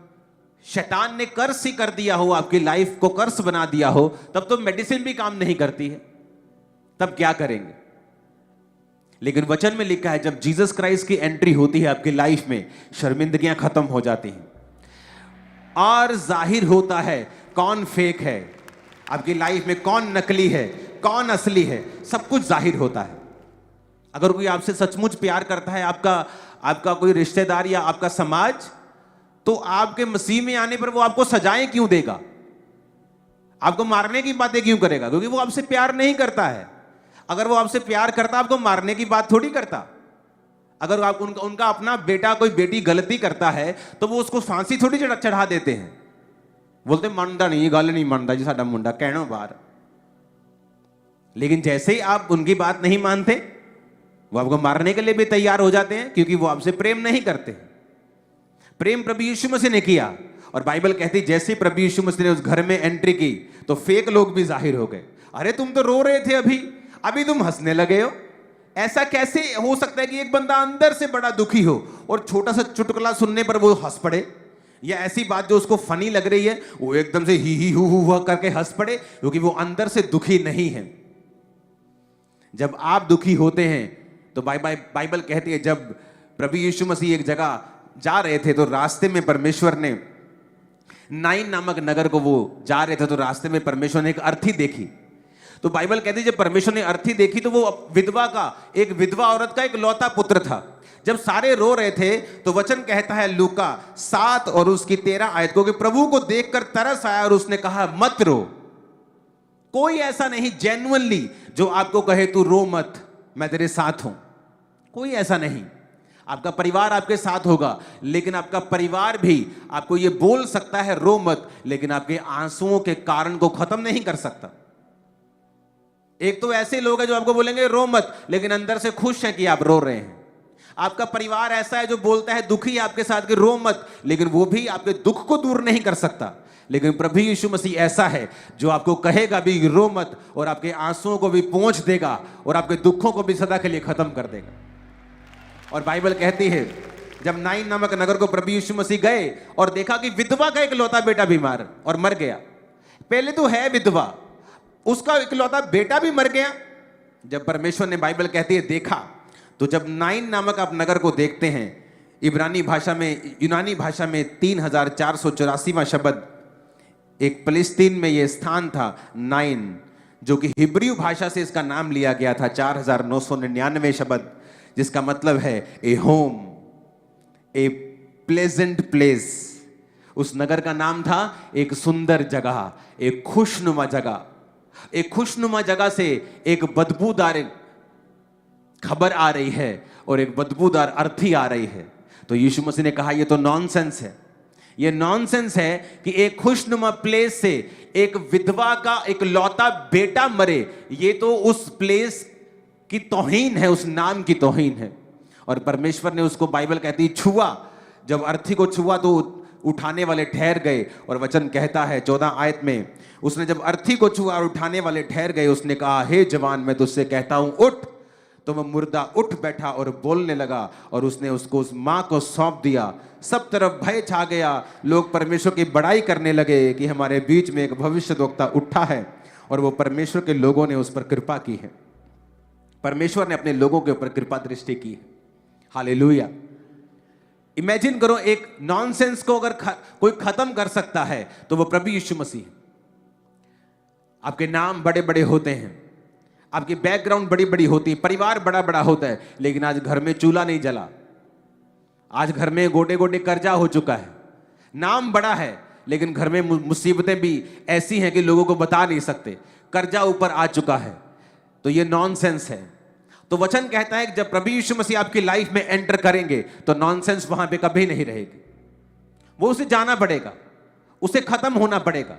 शैतान ने कर्स ही कर दिया हो, आपकी लाइफ को कर्स बना दिया हो, तब तो मेडिसिन भी काम नहीं करती है। तब क्या करेंगे? लेकिन वचन में लिखा है जब जीसस क्राइस्ट की एंट्री होती है आपकी लाइफ में, शर्मिंदगियां खत्म हो जाती हैं और जाहिर होता है कौन फेक है आपकी लाइफ में, कौन नकली है, कौन असली है, सब कुछ जाहिर होता है। अगर कोई आपसे सचमुच प्यार करता है, आपका कोई रिश्तेदार या आपका समाज, तो आपके मसीह में आने पर वो आपको सजाएं क्यों देगा? आपको मारने की बातें क्यों करेगा? क्योंकि वो आपसे प्यार नहीं करता है। अगर वो आपसे प्यार करता, आपको मारने की बात थोड़ी करता। अगर आप उनका अपना बेटा कोई बेटी गलती करता है तो वो उसको फांसी थोड़ी चढ़ा देते हैं, बोलते मानता नहीं, ये गल नहीं मानता जी साडा मुंडा, कहना बाहर। लेकिन जैसे ही आप उनकी बात नहीं मानते, वो आपको मारने के लिए भी तैयार हो जाते हैं, क्योंकि वो आपसे प्रेम नहीं करते। प्रेम प्रभु यीशु मसीह ने किया, और बाइबल कहती जैसे ही प्रभु यीशु मसीह ने उस घर में एंट्री की तो फेक लोग भी जाहिर हो गए। अरे तुम तो रो रहे थे, अभी तुम हंसने लगे हो। ऐसा कैसे हो सकता है कि एक बंदा अंदर से बड़ा दुखी हो और छोटा सा चुटकुला सुनने पर वो हंस पड़े, या ऐसी बात जो उसको फनी लग रही है वो एकदम से ही हु हुआ करके हंस पड़े, क्योंकि वो अंदर से दुखी नहीं है। जब आप दुखी होते हैं तो बाइबल कहती है जब प्रभु यीशु मसीह एक जगह जा रहे थे तो रास्ते में परमेश्वर ने नाइन नामक नगर को वो जा रहे थे तो रास्ते में परमेश्वर ने एक अर्थी देखी। तो बाइबल कहती है जब परमेश्वर ने अर्थी देखी तो वो एक विधवा औरत का एक लौता पुत्र था। जब सारे रो रहे थे तो वचन कहता है लूका 7 और उसकी 13 आयत को कि प्रभु को देखकर तरस आया और उसने कहा मत रो। कोई ऐसा नहीं जेन्युइनली जो आपको कहे तू रो मत, मैं तेरे साथ हूं। कोई ऐसा नहीं। आपका परिवार आपके साथ होगा, लेकिन आपका परिवार भी आपको यह बोल सकता है रो मत, लेकिन आपके आंसुओं के कारण को खत्म नहीं कर सकता। एक तो ऐसे लोग हैं जो आपको बोलेंगे रो मत, लेकिन अंदर से खुश हैं कि आप रो रहे हैं। आपका परिवार ऐसा है जो बोलता है दुखी है आपके साथ कि रो मत, लेकिन वो भी आपके दुख को दूर नहीं कर सकता। लेकिन प्रभु यीशु मसीह ऐसा है जो आपको कहेगा भी रो मत, और आपके आंसुओं को भी पोंछ देगा और आपके दुखों को भी सदा के लिए खत्म कर देगा। और बाइबल कहती है जब नाइन नामक नगर को प्रभु यीशु मसीह गए और देखा कि विधवा का इकलौता बेटा बीमार और मर गया। पहले तो है विधवा, उसका इकलौता बेटा भी मर गया। जब परमेश्वर ने, बाइबल कहती है, देखा, तो जब नाइन नामक आप नगर को देखते हैं, यूनानी भाषा में 3484वां शब्द, एक फिलिस्तीन में यह स्थान था नाइन, जो कि हिब्रू भाषा से इसका नाम लिया गया था 4999 शब्द, जिसका मतलब है ए होम, ए प्लेजेंट प्लेस। उस नगर का नाम था एक सुंदर जगह, एक खुशनुमा जगह। एक खुशनुमा जगह से एक बदबूदार खबर आ रही है और एक बदबूदार अर्थी आ रही है। तो यीशु मसीह ने कहा यह तो नॉनसेंस है। यह नॉनसेंस है कि एक खुशनुमा प्लेस से एक विधवा का एक लौता बेटा मरे। यह तो उस प्लेस की तौहीन है, उस नाम की तौहीन है। और परमेश्वर ने उसको, बाइबल कहती है, छुआ। जब अर्थी को छुआ तो उठाने वाले ठहर गए, और वचन कहता है 14 आयत में, उसने जब अर्थी को छुआ और उठाने वाले ठहर गए, उसने कहा हे जवान, मैं तुझसे कहता हूं उठ। तो वह मुर्दा उठ बैठा और बोलने लगा, और उसने उसको उस मां को सौंप दिया। सब तरफ भय छा गया। लोग परमेश्वर की बड़ाई करने लगे कि हमारे बीच में एक भविष्यद्वक्ता उठा है, और वो परमेश्वर के लोगों ने उस पर कृपा की है। परमेश्वर ने अपने लोगों के ऊपर कृपा दृष्टि की है। हालेलुया। इमेजिन करो, एक नॉनसेंस को अगर कोई खत्म कर सकता है तो वो प्रभु यीशु मसीह। आपके नाम बड़े बड़े होते हैं, आपकी बैकग्राउंड बड़ी बड़ी होती है, परिवार बड़ा बड़ा होता है, लेकिन आज घर में चूल्हा नहीं जला, आज घर में गोटे गोटे कर्जा हो चुका है। नाम बड़ा है, लेकिन घर में मुसीबतें भी ऐसी हैं कि लोगों को बता नहीं सकते। कर्जा ऊपर आ चुका है। तो ये नॉनसेंस है। तो वचन कहता है कि जब प्रभु यीशु मसीह आपकी लाइफ में एंटर करेंगे तो नॉनसेंस वहां पे कभी नहीं रहेगी। वो उसे जाना पड़ेगा, उसे खत्म होना पड़ेगा,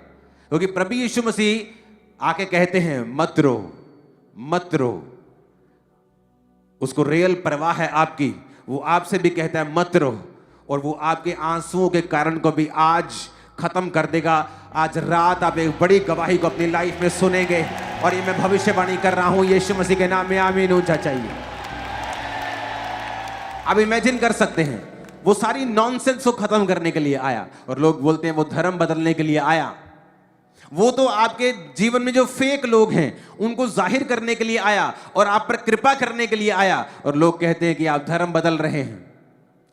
क्योंकि प्रभु यीशु मसीह आके कहते हैं मत रो, मत रो। उसको रियल परवाह है आपकी। वो आपसे भी कहता है मत रो, और वो आपके आंसुओं के कारण को भी आज खत्म कर देगा। आज रात आप एक बड़ी गवाही को अपनी लाइफ में सुनेंगे, और ये मैं भविष्यवाणी कर रहा हूं यीशु मसीह के नाम में, आमीन ऊंचा चाहिए। आप इमेजिन कर सकते हैं, वो सारी नॉनसेंस को खत्म करने के लिए आया। और लोग बोलते हैं वो धर्म बदलने के लिए आया। वो तो आपके जीवन में जो फेक लोग हैं उनको जाहिर करने के लिए आया, और आप पर कृपा करने के लिए आया। और लोग कहते हैं कि आप धर्म बदल रहे हैं।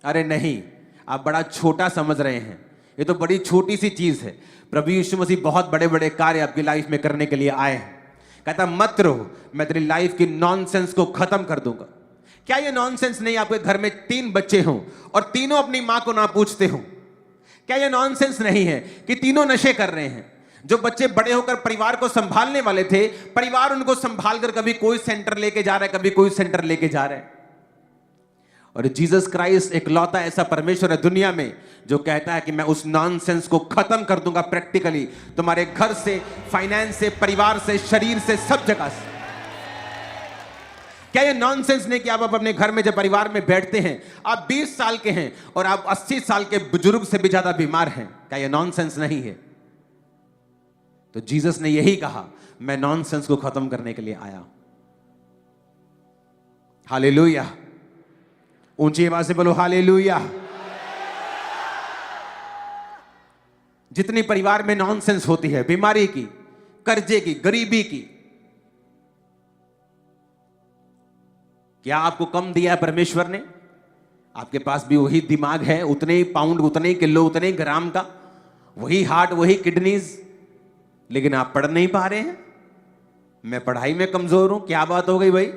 अरे नहीं, आप बड़ा छोटा समझ रहे हैं। ये तो बड़ी छोटी सी चीज है। प्रभु यीशु मसीह बहुत बड़े बड़े कार्य आपकी लाइफ में करने के लिए आए हैं। कहता मत रहो, मैं तेरी लाइफ की नॉनसेंस को खत्म कर दूंगा। क्या ये नॉनसेंस नहीं आपके घर में 3 बच्चे हों और तीनों अपनी मां को ना पूछते हों? क्या ये नॉनसेंस नहीं है कि तीनों नशे कर रहे हैं? जो बच्चे बड़े होकर परिवार को संभालने वाले थे, परिवार उनको संभाल कर कभी कोई सेंटर लेके जा रहा है, कभी कोई सेंटर लेके जा रहा है। और जीसस क्राइस्ट इकलौता ऐसा परमेश्वर है दुनिया में जो कहता है कि मैं उस नॉनसेंस को खत्म कर दूंगा प्रैक्टिकली, तुम्हारे घर से, फाइनेंस से, परिवार से, शरीर से, सब जगह से। क्या ये नॉनसेंस नहीं कि आप अपने घर में जब परिवार में बैठते हैं, आप 20 साल के हैं और आप 80 साल के बुजुर्ग से भी ज्यादा बीमार हैं? क्या ये नॉनसेंस नहीं है? तो जीसस ने यही कहा, मैं नॉनसेंस को खत्म करने के लिए आया। हालेलुया। ऊंची आवाज से बोलो हालेलुया। जितनी परिवार में नॉनसेंस होती है, बीमारी की, कर्जे की, गरीबी की, क्या आपको कम दिया है परमेश्वर ने? आपके पास भी वही दिमाग है, उतने ही पाउंड, उतने ही किलो, उतने ही ग्राम का, वही हार्ट, वही किडनीज, लेकिन आप पढ़ नहीं पा रहे हैं। मैं पढ़ाई में कमजोर हूं, क्या बात हो गई भाई?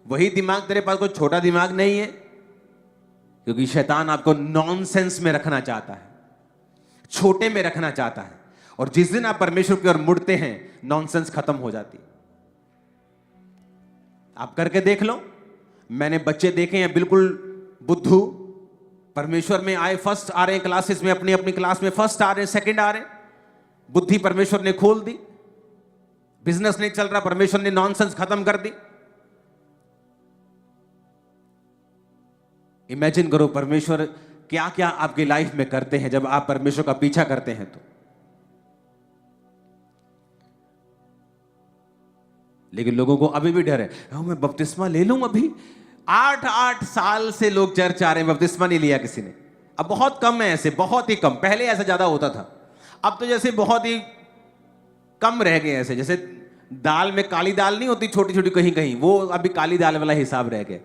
वही दिमाग तेरे पास, कोई छोटा दिमाग नहीं है, क्योंकि शैतान आपको नॉनसेंस में रखना चाहता है, छोटे में रखना चाहता है। और जिस दिन आप परमेश्वर की ओर मुड़ते हैं, नॉनसेंस खत्म हो जाती है। आप करके देख लो। मैंने बच्चे देखे हैं बिल्कुल बुद्धू, परमेश्वर में आए, फर्स्ट आ रहे हैं क्लासेस में, अपनी अपनी क्लास में फर्स्ट आ रहे हैं, सेकंड आ रहे हैं। बुद्धि परमेश्वर ने खोल दी। बिजनेस नहीं चल रहा, परमेश्वर ने नॉनसेंस खत्म कर दी। इमेजिन करो परमेश्वर क्या क्या आपकी लाइफ में करते हैं जब आप परमेश्वर का पीछा करते हैं। तो लेकिन लोगों को अभी भी डर है, मैं बपतिस्मा ले लूं अभी। 8 साल से लोग चर्च आ रहे हैं, बपतिस्मा नहीं लिया किसी ने। अब बहुत कम है ऐसे, बहुत ही कम। पहले ऐसा ज्यादा होता था, अब तो जैसे बहुत ही कम रह गए ऐसे। जैसे दाल में काली दाल नहीं होती छोटी छोटी कहीं कहीं, वो अभी काली दाल वाला हिसाब रह गया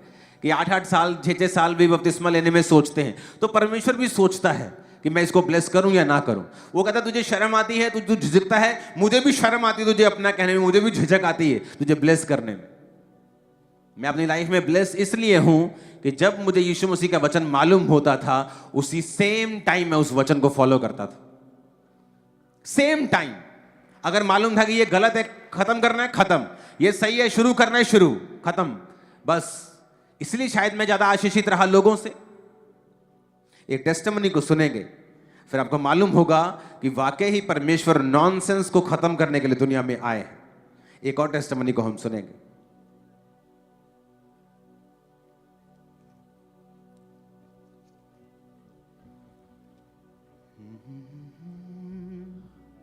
कि 8 साल 6 साल भी बपतिस्मा लेने में सोचते हैं। तो परमेश्वर भी सोचता है कि मैं इसको ब्लेस करूं या ना करूं। वो कहता है तुझे शर्म आती है, तू झिझकता है, मुझे भी शर्म आती है तुझे अपना कहने में, मुझे भी झिझक आती है तुझे ब्लेस करने में। मैं अपनी लाइफ में ब्लेस इसलिए हूं कि जब मुझे यीशु मसीह का वचन मालूम होता था, उसी सेम टाइम मैं उस वचन को फॉलो करता था। Same time. अगर मालूम था कि ये गलत है, खत्म करना है, खत्म। ये सही है, शुरू करना है, शुरू, खत्म, बस। इसलिए शायद मैं ज्यादा आशीषित रहा लोगों से। एक टेस्टिमनी को सुनेंगे, फिर आपको मालूम होगा कि वाकई ही परमेश्वर नॉनसेंस को खत्म करने के लिए दुनिया में आए हैं। एक और टेस्टिमनी को हम सुनेंगे।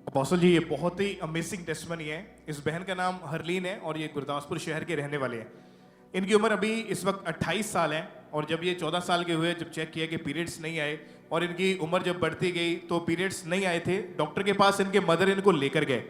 अपोस्टल जी, ये बहुत ही अमेजिंग टेस्टिमनी है। इस बहन का नाम हरलीन है और ये गुरदासपुर शहर के रहने वाले हैं। इनकी उम्र अभी इस वक्त 28 साल है और जब ये 14 साल के हुए, जब चेक किया कि पीरियड्स नहीं आए और इनकी उम्र जब बढ़ती गई तो पीरियड्स नहीं आए थे, डॉक्टर के पास इनके मदर इनको लेकर गए।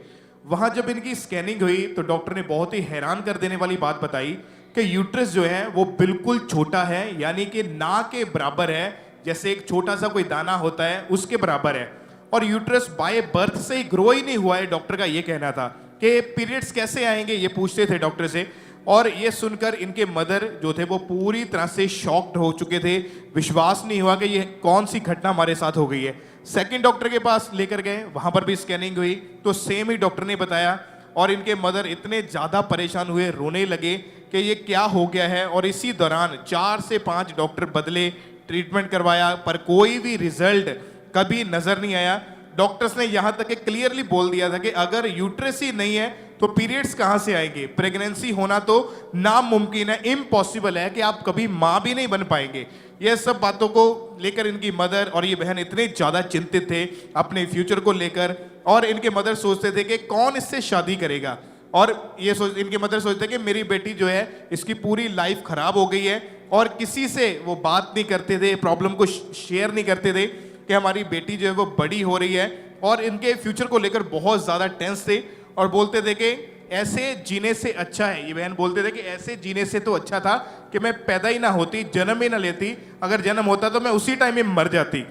वहाँ जब इनकी स्कैनिंग हुई तो डॉक्टर ने बहुत ही हैरान कर देने वाली बात बताई कि यूट्रस जो है वो बिल्कुल छोटा है, यानी कि ना के बराबर है, जैसे एक छोटा सा कोई दाना होता है उसके बराबर है। और यूट्रस बाय बर्थ से ही ग्रो ही नहीं हुआ है। डॉक्टर का ये कहना था कि पीरियड्स कैसे आएंगे, ये पूछते थे डॉक्टर से। और ये सुनकर इनके मदर जो थे वो पूरी तरह से शॉक्ड हो चुके थे। विश्वास नहीं हुआ कि ये कौन सी घटना हमारे साथ हो गई है। सेकंड डॉक्टर के पास लेकर गए, वहां पर भी स्कैनिंग हुई तो सेम ही डॉक्टर ने बताया और इनके मदर इतने ज़्यादा परेशान हुए, रोने लगे कि ये क्या हो गया है। और इसी दौरान 4 से 5 डॉक्टर बदले, ट्रीटमेंट करवाया, पर कोई भी रिजल्ट कभी नजर नहीं आया। डॉक्टर्स ने यहां तक क्लियरली बोल दिया था कि अगर यूट्रस ही नहीं है तो पीरियड्स कहां से आएंगे, प्रेगनेंसी होना तो नामुमकिन है, इम्पॉसिबल है कि आप कभी मां भी नहीं बन पाएंगे। ये सब बातों को लेकर इनकी मदर और ये बहन इतने ज्यादा चिंतित थे अपने फ्यूचर को लेकर। और इनके मदर सोचते थे कि कौन इससे शादी करेगा। और ये इनके मदर सोचते कि मेरी बेटी जो है इसकी पूरी लाइफ खराब हो गई है। और किसी से वो बात नहीं करते थे, प्रॉब्लम को शेयर नहीं करते थे कि हमारी बेटी जो है वो बड़ी हो रही है। और इनके फ्यूचर को लेकर बहुत ज़्यादा टेंस थे और बोलते थे कि ऐसे जीने से अच्छा है, ये बहन बोलते थे कि ऐसे जीने से तो अच्छा था कि मैं पैदा ही ना होती, जन्म ही ना लेती। अगर जन्म होता तो मैं उसी टाइम में मर जाती।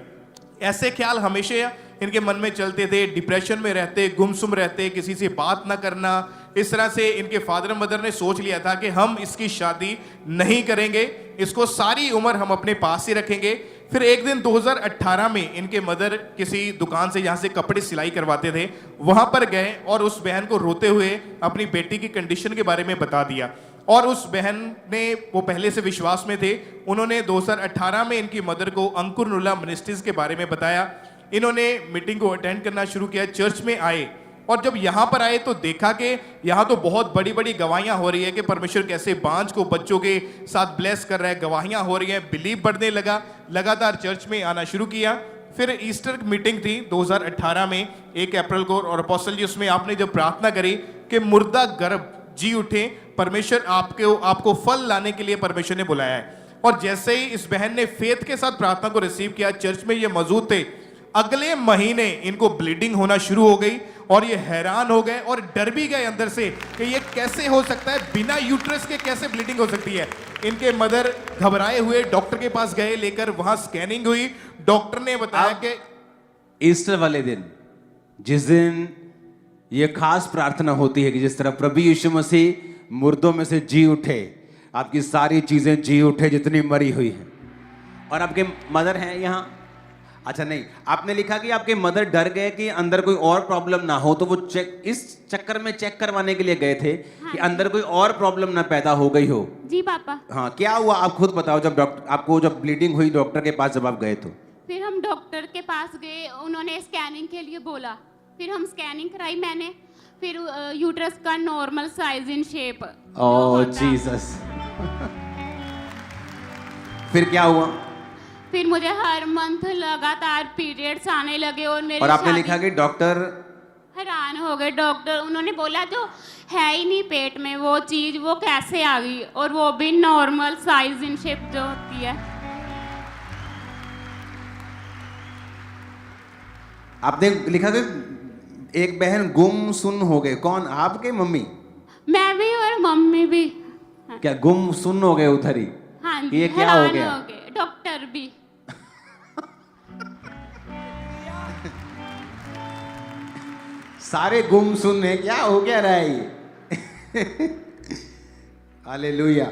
ऐसे ख्याल हमेशा इनके मन में चलते थे। डिप्रेशन में रहते, गुमसुम रहते, किसी से बात ना करना। इस तरह से इनके फादर मदर ने सोच लिया था कि हम इसकी शादी नहीं करेंगे, इसको सारी उम्र हम अपने पास ही रखेंगे। फिर एक दिन 2018 में इनके मदर किसी दुकान से, जहाँ से कपड़े सिलाई करवाते थे, वहाँ पर गए और उस बहन को रोते हुए अपनी बेटी की कंडीशन के बारे में बता दिया। और उस बहन ने, वो पहले से विश्वास में थे, उन्होंने 2018 में इनकी मदर को अंकुर नुल्ला मिनिस्ट्रीज के बारे में बताया। इन्होंने मीटिंग को अटेंड करना शुरू किया, चर्च में आए और जब यहाँ पर आए तो देखा कि यहाँ तो बहुत बड़ी बड़ी गवाहियाँ हो रही है कि परमेश्वर कैसे बांझ को बच्चों के साथ ब्लेस कर रहा है, गवाहियाँ हो रही हैं, बिलीव बढ़ने लगा, लगातार चर्च में आना शुरू किया। फिर ईस्टर मीटिंग थी 2018 में 1 अप्रैल को, और अपोस्टल जी उसमें आपने जब प्रार्थना करी कि मुर्दा गर्भ जी उठे, परमेश्वर आपको फल लाने के लिए परमेश्वर ने बुलाया है। और जैसे ही इस बहन ने फेथ के साथ प्रार्थना को रिसीव किया, चर्च में ये मौजूद थे, अगले महीने इनको ब्लीडिंग होना शुरू हो गई और ये हैरान हो गए और डर भी गए अंदर से कि ये कैसे हो सकता है, बिना यूट्रस के कैसे ब्लीडिंग हो सकती है। इनके मदर घबराए हुए डॉक्टर के पास गए, लेकर वहां स्कैनिंग हुई, डॉक्टर ने बताया कि ईस्टर वाले दिन, जिस दिन ये खास प्रार्थना होती है कि जिस तरह प्रभु यीशु मसीह मुर्दों में से जी उठे, आपकी सारी चीजें जी उठे जितनी मरी हुई है। और आपके मदर हैं यहाँ? अच्छा नहीं, आपने लिखा कि आपके मदर डर गए कि अंदर कोई और प्रॉब्लम ना हो, तो वो चेक, इस चक्कर में चेक करवाने के लिए गए थे कि अंदर कोई और प्रॉब्लम ना पैदा हो गई हो। जी पापा। हाँ, क्या हुआ आप खुद बताओ। जब डॉक्टर आपको जब ब्लीडिंग हुई डॉक्टर के पास जब आप गए तो? फिर हम डॉक्टर के पास गए, उन्होंने स्कैनिंग के लिए बोला, फिर हम स्कैनिंग कराई मैंने, फिर यूट्रस का normal size in shape. Oh Jesus. फिर क्या हुआ? फिर मुझे हर मंथ लगातार पीरियड्स आने लगे और मेरी और आपने लिखा कि डॉक्टर हैरान हो गए। डॉक्टर उन्होंने बोला जो है ही नहीं पेट में वो चीज, वो कैसे आ गई, और वो भी नॉर्मल साइज इन शेप जो होती है। आपने लिखा कि एक बहन गुम सुन हो गए। कौन? आपके मम्मी? मैं भी और मम्मी भी। क्या गुम सुन हो गए उधर ही? हाँ ये जी, क्या हो हैरान गया? हो गए, डॉक्टर भी। सारे गुम सुन है, क्या हो क्या रहा है ये? हालेलुया।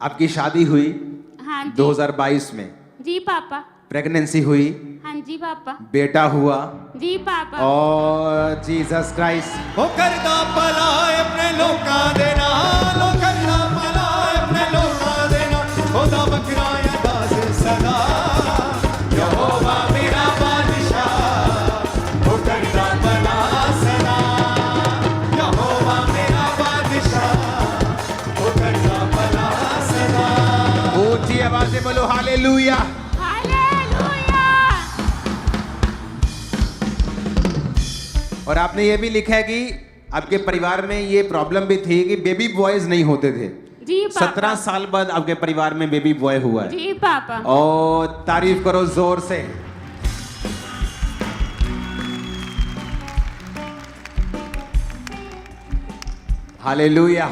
आपकी शादी हुई हाँ जी। 2022 में? जी पापा। प्रेगनेंसी हुई? हाँ जी पापा। बेटा हुआ? जी पापा। और जीसस क्राइस्ट। हो करदा भला अपने लोकां दे नाल, हो करदा भला अपने लोकां दे नाल, ओदा बकरा अरदास सदा, यहोवा मेरा बादशाह, हो करदा भला सदा, यहोवा मेरा बादशाह, हो करदा भला सदा। ऊंची आवाज से बोलो हालेलुया। हालेलुया। और आपने ये भी लिखा है कि आपके परिवार में ये प्रॉब्लम भी थी कि बेबी बॉयज नहीं होते थे। जी पापा। 17 साल बाद आपके परिवार में बेबी बॉय हुआ है। जी पापा। और तारीफ करो जोर से। हालेलुया।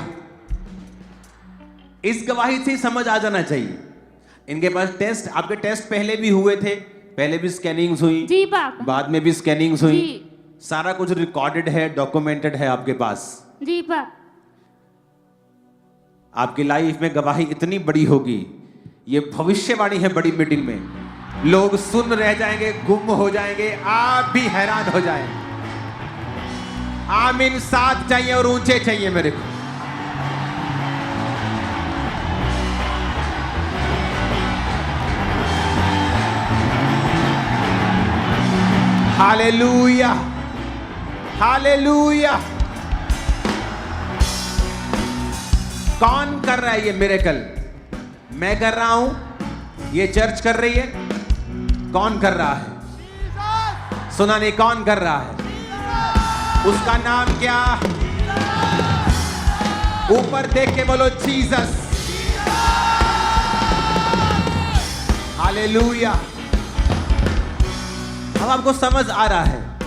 इस गवाही से समझ आ जाना चाहिए। इनके पास टेस्ट, आपके टेस्ट पहले भी हुए थे, पहले भी स्कैनिंग्स हुई, जी पापा। बाद में भी स्कैनिंग्स हुई, जी। सारा कुछ रिकॉर्डेड है, डॉक्यूमेंटेड है आपके पास। जी पापा। आपकी लाइफ में गवाही इतनी बड़ी होगी, ये भविष्यवाणी है बड़ी मीटिंग में। लोग सुन रह जाएंगे, गुम हो जाएंगे, आप भी हैरान हो जाएंगे। आमीन। साथ चाहिए और ऊंचे चाहिए मेरे को। Hallelujah, hallelujah. कौन कर रहा है ये मिरेकल? मैं कर रहा हूं? ये चर्च कर रही है? कौन कर रहा है? सुना नहीं, कौन कर रहा है? उसका नाम क्या? ऊपर देख के बोलो जीसस। हालेलुया। अब आपको समझ आ रहा है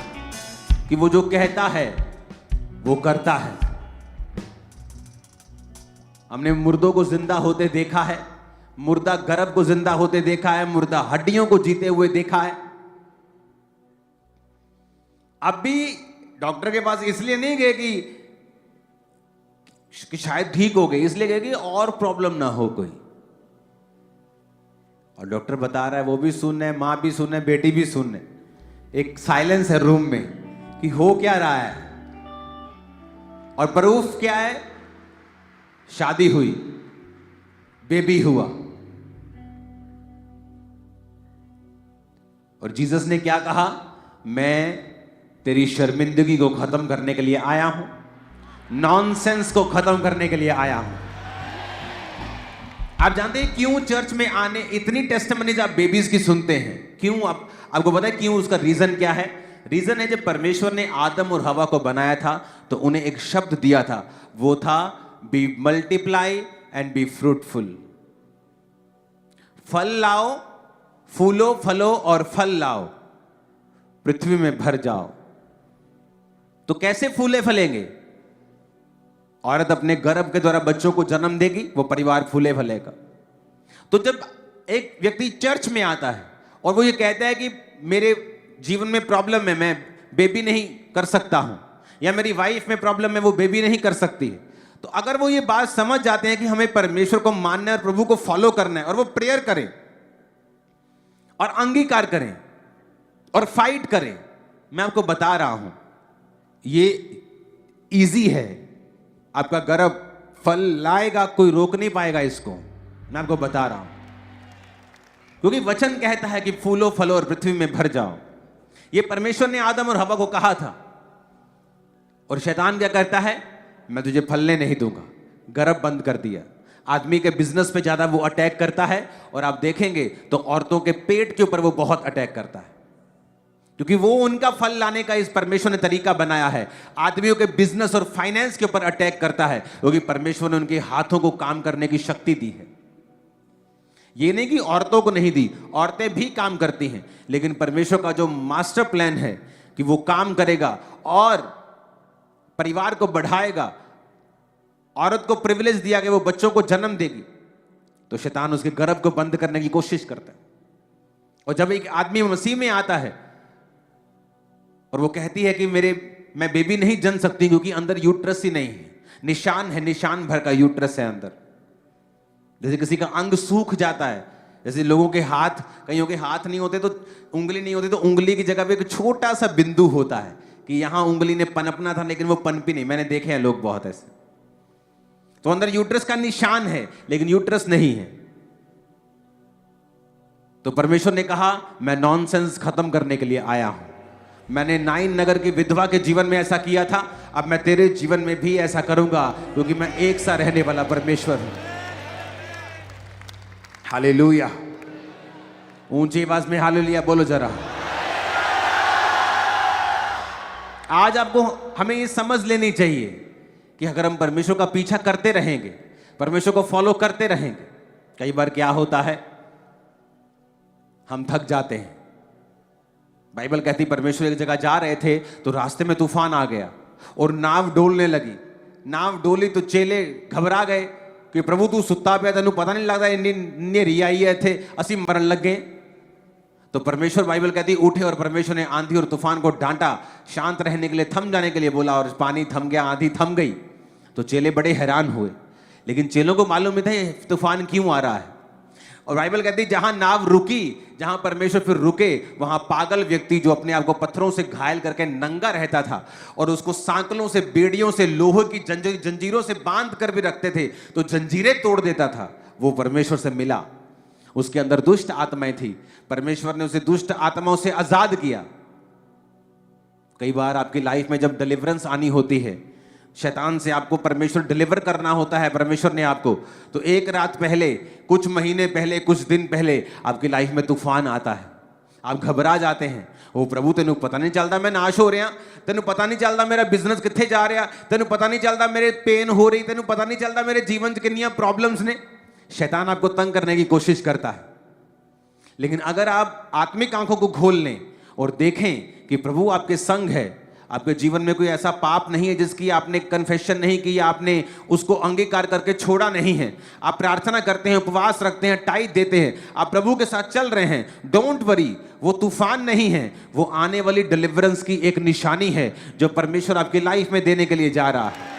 कि वो जो कहता है वो करता है। हमने मुर्दों को जिंदा होते देखा है, मुर्दा गर्भ को जिंदा होते देखा है, मुर्दा हड्डियों को जीते हुए देखा है। अब भी डॉक्टर के पास इसलिए नहीं गए कि शायद ठीक हो गई, इसलिए गए कि और प्रॉब्लम ना हो कोई। और डॉक्टर बता रहा है, वो भी सुन है, मां भी सुन है, बेटी भी सुन है। एक साइलेंस है रूम में कि हो क्या रहा है। और प्रूफ क्या है? शादी हुई, बेबी हुआ। और जीसस ने क्या कहा? मैं तेरी शर्मिंदगी को खत्म करने के लिए आया हूं, नॉनसेंस को खत्म करने के लिए आया हूं। आप जानते हैं क्यों चर्च में आने इतनी टेस्टिमनीज आप बेबीज की सुनते हैं? क्यों? आपको पता है क्यों? उसका रीजन क्या है? रीजन है, जब परमेश्वर ने आदम और हवा को बनाया था तो उन्हें एक शब्द दिया था, वो था be multiply and be fruitful. फल लाओ, फूलो फलो और फल लाओ, पृथ्वी में भर जाओ। तो कैसे फूले फलेंगे? औरत अपने गर्भ के द्वारा बच्चों को जन्म देगी, वो परिवार फूले फलेगा। तो जब एक व्यक्ति चर्च में आता है और वो ये कहता है कि मेरे जीवन में प्रॉब्लम है, मैं बेबी नहीं कर सकता हूं, या मेरी वाइफ में प्रॉब्लम है, वो बेबी नहीं कर सकती है, तो अगर वो ये बात समझ जाते हैं कि हमें परमेश्वर को मानना है और प्रभु को फॉलो करना है, और वो प्रेयर करें और अंगीकार करें और फाइट करें, मैं आपको बता रहा हूं ये इजी है। आपका गर्भ फल लाएगा, कोई रोक नहीं पाएगा इसको, मैं आपको बता रहा हूं, क्योंकि वचन कहता है कि फूलो फलो और पृथ्वी में भर जाओ। ये परमेश्वर ने आदम और हवा को कहा था, और शैतान क्या करता है? मैं तुझे फलने नहीं दूंगा, गर्भ बंद कर दिया। आदमी के बिजनेस पे ज्यादा वो अटैक करता है, और आप देखेंगे तो औरतों के पेट के ऊपर वो बहुत अटैक करता है, क्योंकि वो उनका फल लाने का इस परमेश्वर ने तरीका बनाया है। आदमियों के बिजनेस और फाइनेंस के ऊपर अटैक करता है, क्योंकि परमेश्वर ने उनके हाथों को काम करने की शक्ति दी है। ये नहीं कि औरतों को नहीं दी, औरतें भी काम करती हैं, लेकिन परमेश्वर का जो मास्टर प्लान है कि वो काम करेगा और परिवार को बढ़ाएगा, औरत को प्रिविलेज दिया कि वो बच्चों को जन्म देगी, तो शैतान उसके गर्भ को बंद करने की कोशिश करता है। और जब एक आदमी मसीह में आता है और वो कहती है कि मैं बेबी नहीं जन सकती क्योंकि अंदर यूट्रस ही नहीं है, निशान है, निशान भर का यूट्रस है अंदर। जैसे किसी का अंग सूख जाता है, जैसे लोगों के हाथ, कईयों के हाथ नहीं होते तो उंगली नहीं होती, तो उंगली की जगह पे एक छोटा सा बिंदु होता है कि यहां उंगली ने पनपना था लेकिन वो पनपी नहीं। मैंने देखे हैं लोग बहुत ऐसे। तो अंदर यूट्रस का निशान है लेकिन यूट्रस नहीं है। तो परमेश्वर ने कहा मैं नॉनसेंस खत्म करने के लिए आया हूं। मैंने नाइन नगर की विधवा के जीवन में ऐसा किया था, अब मैं तेरे जीवन में भी ऐसा करूंगा, क्योंकि मैं एक सा रहने वाला परमेश्वर हूं। हालेलुया। ऊंची आवाज में हालेलुया बोलो जरा। आज आपको हमें ये समझ लेनी चाहिए कि अगर हम परमेश्वर का पीछा करते रहेंगे, परमेश्वर को फॉलो करते रहेंगे, कई बार क्या होता है, हम थक जाते हैं। बाइबल कहती परमेश्वर एक जगह जा रहे थे तो रास्ते में तूफान आ गया और नाव डोलने लगी। नाव डोली तो चेले घबरा गए कि प्रभु तू सुत्ता पे तेन पता नहीं लगता इन्नी रियाई है थे असी मरन लग गए। तो परमेश्वर, बाइबल कहती उठे और परमेश्वर ने आंधी और तूफान को डांटा, शांत रहने के लिए, थम जाने के लिए बोला, और पानी थम गया, आंधी थम गई। तो चेले बड़े हैरान हुए, लेकिन चेलों को मालूम नहीं था तूफान क्यों आ रहा है। और बाइबल कहती जहां नाव रुकी, जहां परमेश्वर फिर रुके, वहां पागल व्यक्ति जो अपने आप को पत्थरों से घायल करके नंगा रहता था और उसको सांकलों से, बेड़ियों से, लोहे की जंजीरों से बांध कर भी रखते थे तो जंजीरें तोड़ देता था, वो परमेश्वर से मिला। उसके अंदर दुष्ट आत्माएं थी, परमेश्वर ने उसे दुष्ट आत्माओं से आजाद किया। कई बार आपकी लाइफ में जब डिलीवरेंस आनी होती है, शैतान से आपको परमेश्वर डिलीवर करना होता है, परमेश्वर ने आपको, तो एक रात पहले, कुछ महीने पहले, कुछ दिन पहले आपकी लाइफ में तूफान आता है। आप घबरा जाते हैं, ओ प्रभु तेनू पता नहीं चलता मैं नाश हो रहा, तेनू पता नहीं चलता मेरा बिजनेस कित्थे जा रहा, तेनू पता नहीं चलता मेरे पेन हो रही, तेनू पता नहीं चलता मेरे जीवन च कितनी प्रॉब्लम्स ने। शैतान आपको तंग करने की कोशिश करता है, लेकिन अगर आप आत्मिक आंखों को खोल लें और देखें कि प्रभु आपके संग है, आपके जीवन में कोई ऐसा पाप नहीं है जिसकी आपने कन्फेशन नहीं की, आपने उसको अंगीकार करके छोड़ा नहीं है, आप प्रार्थना करते हैं, उपवास रखते हैं, टाइट देते हैं, आप प्रभु के साथ चल रहे हैं, डोंट वरी, वो तूफान नहीं है, वो आने वाली डिलीवरेंस की एक निशानी है जो परमेश्वर आपकी लाइफ में देने के लिए जा रहा है।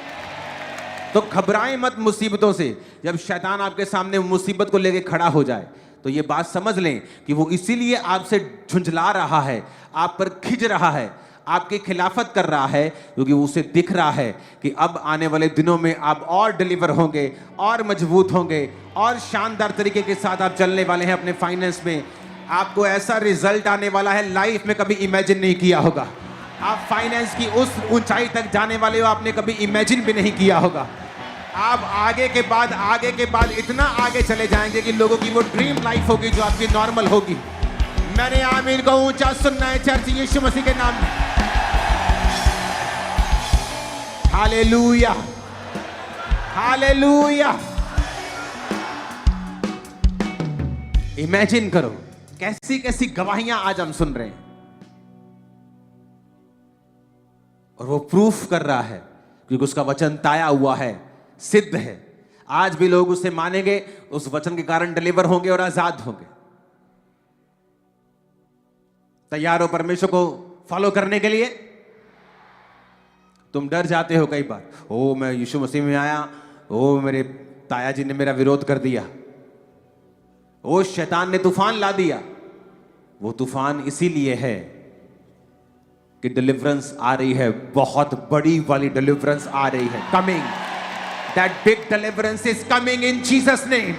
तो घबराएं मत मुसीबतों से। जब शैतान आपके सामने मुसीबत को लेकर खड़ा हो जाए तो ये बात समझ लें कि वो इसीलिए आपसे झुंझला रहा है, आप पर खिंच रहा है, आपकी खिलाफत कर रहा है, क्योंकि उसे दिख रहा है कि अब आने वाले दिनों में आप और डिलीवर होंगे, और मजबूत होंगे, और शानदार तरीके के साथ आप चलने वाले हैं अपने फाइनेंस में, आपको ऐसा रिजल्ट आने वाला है लाइफ में कभी इमेजिन नहीं किया होगा। आप फाइनेंस की उस ऊंचाई तक जाने वाले हो आपने कभी इमेजिन भी नहीं किया होगा। आप आगे के बाद इतना आगे चले जाएंगे कि लोगों की वो ड्रीम लाइफ होगी जो आपकी नॉर्मल होगी। मैंने आमीन को ऊंचा सुनना है चर्च, यीशु मसीह के नाम में। Hallelujah, hallelujah. इमेजिन करो कैसी कैसी गवाहियां आज हम सुन रहे हैं, और वो प्रूफ कर रहा है क्योंकि उसका वचन ताया हुआ है, सिद्ध है। आज भी लोग उसे मानेंगे, उस वचन के कारण डिलीवर होंगे और आजाद होंगे। तैयार हो परमेश्वर को फॉलो करने के लिए? तुम डर जाते हो कई बार, ओ मैं यीशु मसीह में आया, ओ मेरे ताया जी ने मेरा विरोध कर दिया, ओ शैतान ने तूफान ला दिया। वो तूफान इसीलिए है कि डिलीवरेंस आ रही है, बहुत बड़ी वाली डिलीवरेंस आ रही है, coming. That big deliverance is coming in Jesus name.